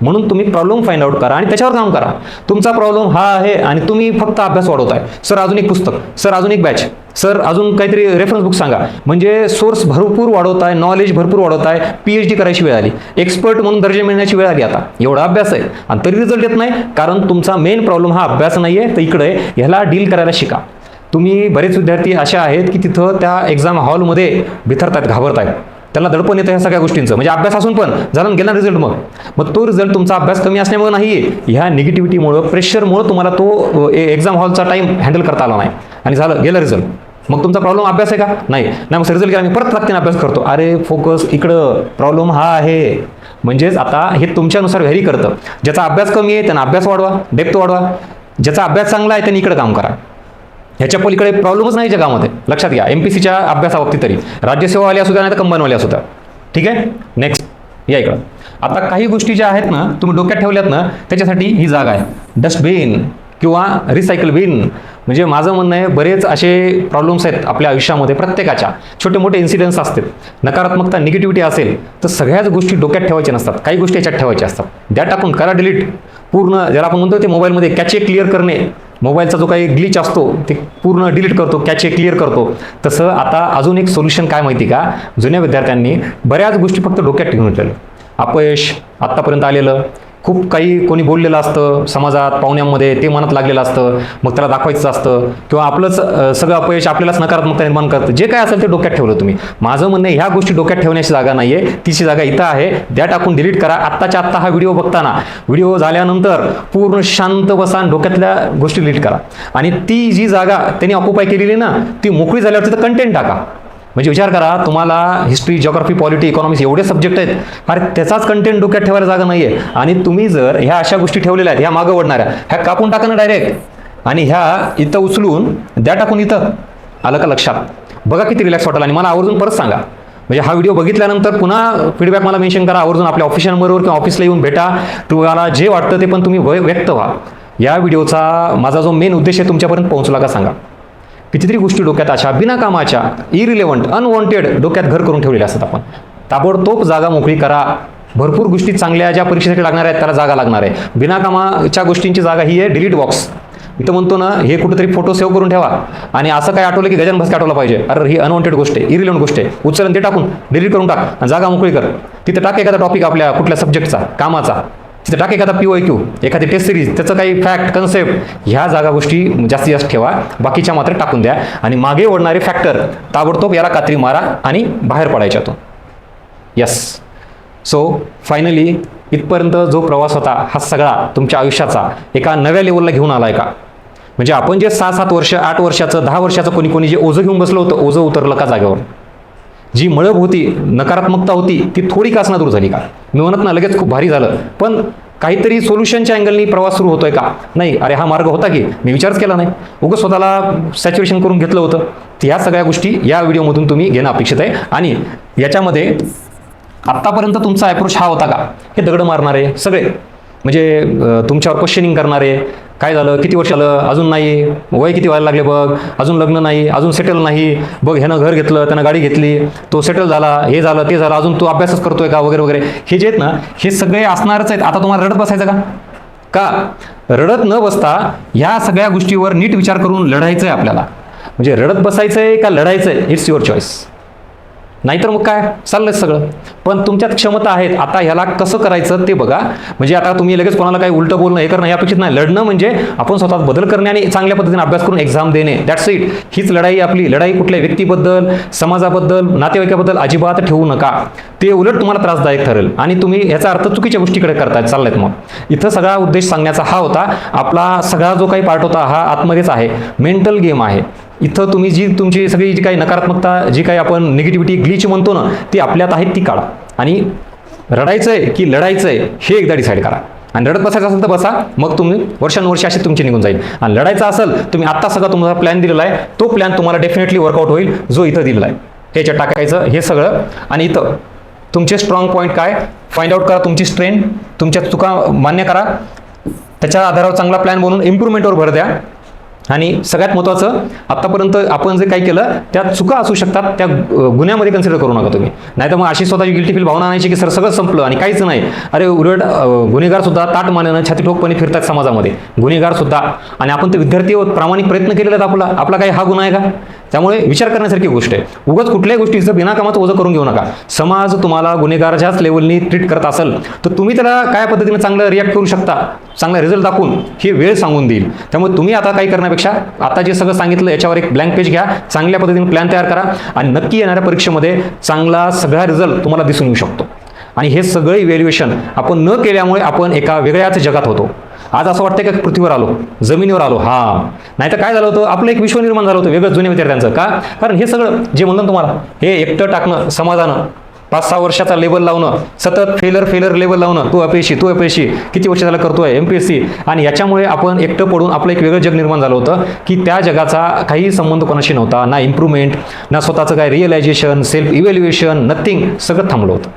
A: म्हणून तुम्ही प्रॉब्लेम फाइंड आउट करा आणि त्याच्यावर काम करा. तुमचा प्रॉब्लेम हा आहे आणि तुम्ही फक्त अभ्यास वाढवताय. सर अजून एक पुस्तक, सर अजून एक बॅच, सर अजून काहीतरी रेफरन्स बुक सांगा. म्हणजे सोर्स भरपूर वाढवताय, नॉलेज भरपूर वाढवताय, PhD करायची वेळ आली, एक्सपर्ट म्हणून दर्जा मिळण्याची वेळ आली. आता एवढा अभ्यास आहे आणि तरी रिझल्ट येत नाही, कारण तुमचा मेन प्रॉब्लेम हा अभ्यास नाही आहे, तर इकडे ह्याला डील करायला शिका. तुम्ही बरेच विद्यार्थी अशा आहेत की तिथं त्या एक्झाम हॉलमध्ये बिथरतायत, घाबरतायत, त्यांना दडपण येतं ह्या सगळ्या गोष्टींचं. म्हणजे अभ्यास असून पण झाला गेला रिझल्ट, मग तो रिझल्ट तुमचा अभ्यास कमी असल्यामुळे नाही, ह्या निगेटिव्हिटीमुळं, प्रेशरमुळं तुम्हाला तो एक्झाम हॉलचा टाइम हँडल करता आला नाही आणि झालं गेला रिझल्ट. मग तुमचा प्रॉब्लेम अभ्यास आहे का, नाही मग रिझल्ट केला, मी परत लागते अभ्यास करतो. अरे फोकस इकडं, प्रॉब्लेम हा आहे. म्हणजेच आता हे तुमच्यानुसार व्हेरी करतं. ज्याचा अभ्यास कमी आहे त्यांना अभ्यास वाढवा, डेप्थ वाढवा. ज्याचा अभ्यास चांगला आहे त्यांनी इकडे काम करा. ह्याच्या पलीकडे प्रॉब्लेमच नाही जगामध्ये, लक्षात घ्या. MPSCच्या अभ्यासाबाबतीत तरी राज्यसेवावाले असू द्या नाही तर कंबाईनवाले असू द्या. ठीक आहे. नेक्स्ट या इकडं. आता काही गोष्टी ज्या आहेत ना तुम्ही डोक्यात ठेवल्यात ना, त्याच्यासाठी ही जागा आहे, डस्टबिन किंवा रिसायकल बिन. म्हणजे माझं म्हणणं आहे, बरेच असे प्रॉब्लेम्स आहेत आपल्या आयुष्यामध्ये, प्रत्येकाच्या छोटे मोठे इन्सिडेंट्स असतात. नकारात्मकता, निगेटिव्हिटी असेल तर सगळ्याच गोष्टी डोक्यात ठेवायच्या नसतात, काही गोष्टी याच्यात ठेवायच्या असतात. द्या टाकून, करा डिलीट पूर्ण. ज्याला आपण म्हणतो ते मोबाईलमध्ये कॅचे क्लिअर करणे, मोबाईलचा जो काही ग्लिच असतो ते पूर्ण डिलीट करतो, कॅचे क्लिअर करतो. तसं आता अजून एक सोल्युशन काय माहिती का, जुन्या विद्यार्थ्यांनी बऱ्याच गोष्टी फक्त डोक्यात ठेवून ठेवलं. अपयश आत्तापर्यंत आलेलं, खूप काही कोणी बोललेलं असतं समाजात, पाहुण्यांमध्ये, ते मनात लागलेलं असतं, मग त्याला दाखवायचं असतं, किंवा आपलंच सगळं अपयश आपल्यालाच नकारात्मकता निर्माण करतं. जे काय असेल ते डोक्यात ठेवलं तुम्ही. माझं म्हणणं ह्या गोष्टी डोक्यात ठेवण्याची जागा नाही आहे, तिची जागा इथं आहे. द्या टाकून, डिलीट करा. आत्ताच्या आत्ता हा व्हिडिओ बघताना, व्हिडिओ झाल्यानंतर पूर्ण शांत बसा, डोक्यातल्या गोष्टी डिलीट करा आणि ती जी जागा त्यांनी ऑक्युपाय केलेली ना, ती मोकळी झाल्यावर तिथं कंटेंट टाका. म्हणजे विचार करा, तुम्हाला हिस्ट्री, जिओग्राफी, पॉलिटी, इकॉनॉमिक्स एवढे सब्जेक्ट आहेत, अरे त्याचाच कंटेंट डोक्यात ठेवायला जागा नाही आहे. आणि तुम्ही जर ह्या अशा गोष्टी ठेवलेल्या आहेत, ह्या मागं ओढणाऱ्या, ह्या कापून टाका ना डायरेक्ट आणि ह्या इथं उचलून द्या टाकून. इथं आलं का लक्षात? बघा किती रिलॅक्स वाटेल आणि मला आवर्जून परत सांगा. म्हणजे हा व्हिडिओ बघितल्यानंतर पुन्हा फीडबॅक मला मेन्शन करा आवर्जून. आपल्या ऑफिशियल नंबरवर किंवा ऑफिसला येऊन भेटा. तुम्हाला जे वाटतं ते पण तुम्ही व्यक्त व्हा. या व्हिडिओचा माझा जो मेन उद्देश आहे तुमच्यापर्यंत पोहोचला का सांगा. कितीतरी गोष्टी डोक्यात अशा बिनाकामाच्या, इरिलेव्हंट, अनवॉन्टेड डोक्यात घर करून ठेवलेल्या असतात. आपण ताबडतोब जागा मोकळी करा. भरपूर गोष्टी चांगल्या ज्या परीक्षेसाठी लागणार आहेत त्याला जागा लागणार आहे. बिनाकामाच्या गोष्टींची जागा ही आहे डिलीट बॉक्स. इथं म्हणतो ना, हे कुठेतरी फोटो सेव्ह करून ठेवा आणि असं काय आठवलं की गजानन भस्के आठवला पाहिजे. अरे ही अनवॉन्टेड गोष्ट आहे, इरिलेव्हंट गोष्ट आहे, उचलून ते टाकून डिलीट करून टाक आणि जागा मोकळी कर. तिथं टाक एखादा टॉपिक आपल्या कुठल्या सब्जेक्टचा, कामाचा, तिथं टाक एखादा PYQ, एखादी टेस्ट सिरीज, त्याचं काही फॅक्ट कन्सेप्ट, ह्या जागा गोष्टी जास्तीत जास्त ठेवा, बाकीच्या मात्र टाकून द्या आणि मागे ओढणारे फॅक्टर ताबडतोब याला कात्री मारा आणि बाहेर पडायच्यातून. यस. सो फायनली इथपर्यंत जो प्रवास होता हा सगळा तुमच्या आयुष्याचा एका नव्या लेवलला घेऊन आलाय का? म्हणजे आपण जे 6-7 वर्ष, 8 वर्षाचं, 10 वर्षाचं कोणी जे ओझं घेऊन बसलं होतं, ओझं उतरलं का जागेवर? जी मळब होती, नकारात्मकता होती, ती थोडी का असणार दूर झाली का? मी म्हणत ना लगेच खूप भारी झालं, पण काहीतरी सोल्युशनच्या अँगलनी प्रवास सुरू होतोय का? नाही, अरे हा मार्ग होता की मी विचारच केला नाही, उगाच स्वतःला सॅच्युरेशन करून घेतलं होतं. ह्या सगळ्या गोष्टी या व्हिडिओमधून तुम्ही घेणं अपेक्षित आहे. आणि याच्यामध्ये आत्तापर्यंत तुमचा अप्रोच हा होता का? हे दगड मारणारे सगळे, म्हणजे तुमच्यावर क्वेश्चनिंग करणारे, काय झालं, किती वर्ष झालं, अजून नाही, वय किती व्हायला लागले बघ, अजून लग्न नाही, अजून सेटल नाही बघ, ह्यानं घर घेतलं, त्यानं गाडी घेतली, तो सेटल झाला, हे झालं ते झालं, अजून तू अभ्यासच करतोय का, वगैरे वगैरे. हे जे आहेत ना, हे सगळे असणारच आहेत. आता तुम्हाला रडत बसायचं का? रडत न बसता ह्या सगळ्या गोष्टीवर नीट विचार करून लढायचं आहे आपल्याला. म्हणजे रडत बसायचं आहे का लढायचं आहे, इट्स युअर चॉईस. नाहीतर मग काय चाललंय सगळं. पण तुमच्यात क्षमता आहेत, आता ह्याला कसं करायचं ते बघा. म्हणजे आता तुम्ही लगेच कोणाला काही उलटं बोलणं, हे करणं, हे अपेक्षित नाही. लढणं म्हणजे आपण स्वतःत बदल करणे आणि चांगल्या पद्धतीने अभ्यास करून एक्झाम देणे, दॅट्स इट. हीच लढाई आपली. लढाई कुठल्या व्यक्तीबद्दल, समाजाबद्दल, नातेवाईकाबद्दल अजिबात ठेवू नका. ते उलट तुम्हाला त्रासदायक ठरेल आणि तुम्ही ह्याचा अर्थ चुकीच्या गोष्टीकडे करतायत, चाललायत. मग इथं सगळा उद्देश सांगण्याचा हा होता. आपला सगळा जो काही पार्ट होता हा आतमध्येच आहे, मेंटल गेम आहे. इथं तुम्ही तुमची सगळी जी काही नकारात्मकता, जी काही आपण निगेटिव्हिटी, ग्लिच म्हणतो ना, ती आपल्यात आहे, ती काढा. आणि रडायचं आहे की लढायचं आहे हे एकदा डिसाईड करा. आणि रडत बसायचं असेल तर बसा, मग तुम्ही वर्षानुवर्षे अशी तुमची निघून जाईल. आणि लढायचं असेल, तुम्ही आत्ता सगळा तुमचा प्लॅन दिलेला आहे, तो प्लॅन तुम्हाला डेफिनेटली वर्कआउट होईल, जो इथं दिलेला आहे. ह्याच्यात टाकायचं हे सगळं. आणि इथं तुमचे स्ट्रॉंग पॉईंट काय, फाइंड आउट करा. तुमची स्ट्रेंथ, तुमच्या चुका मान्य करा, त्याच्या आधारावर चांगला प्लॅन बनवून इम्प्रूव्हमेंटवर भर द्या. आणि सगळ्यात महत्त्वाचं, आत्तापर्यंत आपण जे काही केलं त्यात चुका असू शकतात, त्या गुन्ह्यामध्ये कन्सिडर करू नका तुम्ही. नाही तर मग अशी स्वतःची गिल्टी फील भावना आणायची की सर सगळं संपलं आणि काहीच नाही. अरे उलट गुन्हेगार सुद्धा ताट मानेनं छातीठोकपणे फिरतात समाजामध्ये, गुन्हेगार सुद्धा. आणि आपण ते विद्यार्थी आहोत, प्रामाणिक प्रयत्न केलेला आहेत, आपला काही हा गुन्हा आहे का? त्यामुळे विचार करण्यासारखी गोष्ट आहे. उगाच कुठल्याही गोष्टीचं बिनाकामाचं ओझं करून घेऊ नका. समाज तुम्हाला गुन्हेगाराच्याच लेवलनी ट्रीट करत असेल तर तुम्ही त्याला काय पद्धतीने चांगलं रिॲक्ट करू शकता, चांगला रिझल्ट दाखवून ही वेळ सांगून देईल. त्यामुळे तुम्ही आता काही करण्यापेक्षा आता जे सगळं सांगितलं याच्यावर एक ब्लँक पेज घ्या, चांगल्या पद्धतीने प्लॅन तयार करा आणि नक्की येणाऱ्या परीक्षेमध्ये चांगला सगळा रिझल्ट तुम्हाला दिसून येऊ शकतो. आणि हे सगळे इव्हॅल्युएशन आपण न केल्यामुळे आपण एका वेगळ्याच जगात होतो. आज असं वाटतं का पृथ्वीवर आलो, जमिनीवर आलो. नाही तर काय झालं होतं, आपलं एक विश्व निर्माण झालं होतं वेगळं जुन्या विद्यार्थ्यांचं. का? कारण हे सगळं जे म्हणलं तुम्हाला, हे एकटं टाकणं समाजानं, 5-6 वर्षाचा लेबल लावणं, सतत फेलर लेबल लावणं, तू अपयशी, किती वर्ष झालं करतोय MPSC. आणि याच्यामुळे आपण एकटं पडून आपलं एक वेगळं जग निर्माण झालं होतं की त्या जगाचा काही संबंध कोणाशी नव्हता, ना इम्प्रूव्हमेंट, ना स्वतःचं काय रिअलायझेशन, सेल्फ इव्हॅल्युएशन, नथिंग, सगळं थांबलं होतं.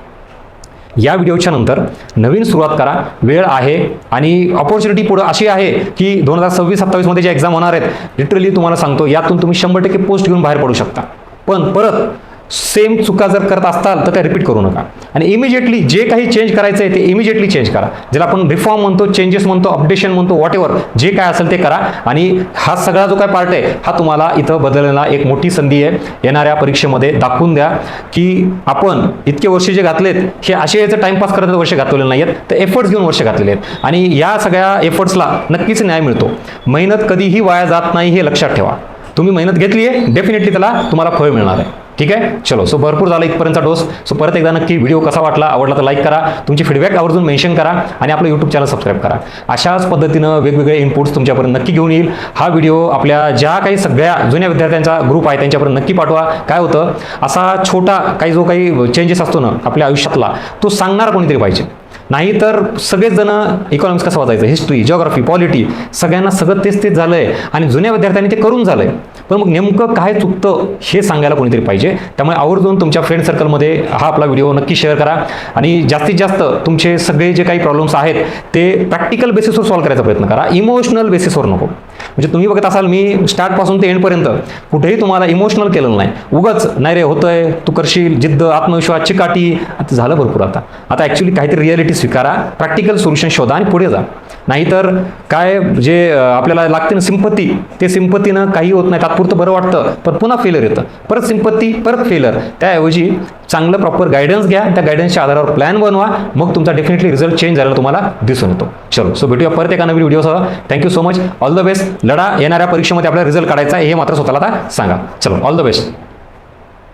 A: या व्हिडिओच्या नंतर नवीन सुरुवात करा, वेळ आहे. आणि ऑपॉर्च्युनिटी पुढं अशी आहे की 2026-27 मध्ये जे एक्झाम होणार आहेत, लिटरली तुम्हाला सांगतो, यातून तुम्ही 100% पोस्ट घेऊन बाहेर पडू शकता. पण परत सेम चुका जर करत असताल तर त्या रिपीट करू नका. आणि इमिजिएटली जे काही चेंज करायचं आहे ते इमिजिएटली चेंज करा. ज्याला आपण रिफॉर्म म्हणतो, चेंजेस म्हणतो, अपडेशन म्हणतो, व्हॉट एव्हर जे काय असेल ते करा. आणि हा सगळा जो काय पार्ट आहे हा तुम्हाला इथं बदलण्याला एक मोठी संधी आहे. येणाऱ्या परीक्षेमध्ये दाखवून द्या की आपण इतके वर्ष जे घातलेत हे असे याचं टाइमपास करत वर्ष घातलेले नाही आहेत, तर एफर्ट्स घेऊन वर्ष घातलेले आहेत. आणि या सगळ्या एफर्ट्सला नक्कीच न्याय मिळतो. मेहनत कधीही वाया जात नाही हे लक्षात ठेवा. तुम्ही मेहनत घेतली आहे, डेफिनेटली त्याला तुम्हाला फळ मिळणार आहे. ठीक आहे, चलो. सो भरपूर झाला इथपर्यंतचा डोस. सो परत एकदा नक्की व्हिडिओ कसा वाटला, आवडला तर लाईक करा, तुमची फीडबॅक आवर्जून मेन्शन करा आणि आपलं यूट्यूब चॅनल सबस्क्राईब करा. अशाच पद्धतीनं वेगवेगळे इनपुट्स तुमच्यापर्यंत नक्की घेऊन येईल. हा व्हिडिओ आपल्या ज्या काही सगळ्या जुन्या विद्यार्थ्यांचा ग्रुप आहे त्यांच्यापर्यंत नक्की पाठवा. काय होतं, असा छोटा काही जो काही चेंजेस असतो ना आपल्या आयुष्यातला, तो सांगणार कोणीतरी पाहिजे. नाही तर सगळेच जण इकॉनॉमिक्स कसं वाचायचं, हिस्ट्री, जिओग्राफी, पॉलिटी, सगळ्यांना सगळं तेच झालंय आणि जुन्या विद्यार्थ्यांनी ते करून झालंय. पण मग नेमकं काय चुकतं हे सांगायला कोणीतरी पाहिजे. त्यामुळे आवर्जून तुमच्या फ्रेंड सर्कलमध्ये हा आपला व्हिडिओ नक्की शेअर करा आणि जास्तीत जास्त तुमचे सगळे जे काही प्रॉब्लेम्स आहेत ते प्रॅक्टिकल बेसिसवर सॉल्व्ह करायचा प्रयत्न करा, इमोशनल बेसिसवर नको. म्हणजे तुम्ही बघत असाल मी स्टार्टपासून ते एंडपर्यंत कुठेही तुम्हाला इमोशनल केलं नाही. उगाच नाही रे होतंय, तू करशील, जिद्द, आत्मविश्वास, चिकाटी, आता झालं भरपूर. आता ॲक्च्युली काहीतरी रिॲलिटी स्वीकारा, प्रॅक्टिकल सोल्युशन शोधा आणि पुढे जा. नाहीतर काय जे आपल्याला लागते ना सिंपत्ती, ते सिंपत्तीनं काही होत नाही, तात्पुरतं बरं वाटतं पण पुन्हा फेलर येतं, परत सिंपत्ती परत फेलर. त्याऐवजी चांगलं प्रॉपर गायडन्स घ्या, त्या गायडन्सच्या आधारावर प्लॅन बनवा, मग तुमचा डेफिनेटली रिझल्ट चेंज झालेला तुम्हाला दिसून येतो. चलो, सो भेटूया परत एका नवीन व्हिडिओसह. Thank you so much, all the best. लढा, येणाऱ्या परीक्षेमध्ये आपल्याला रिझल्ट काढायचा आहे हे मात्र स्वतःला आता सांगा. चलो, ऑल द बेस्ट.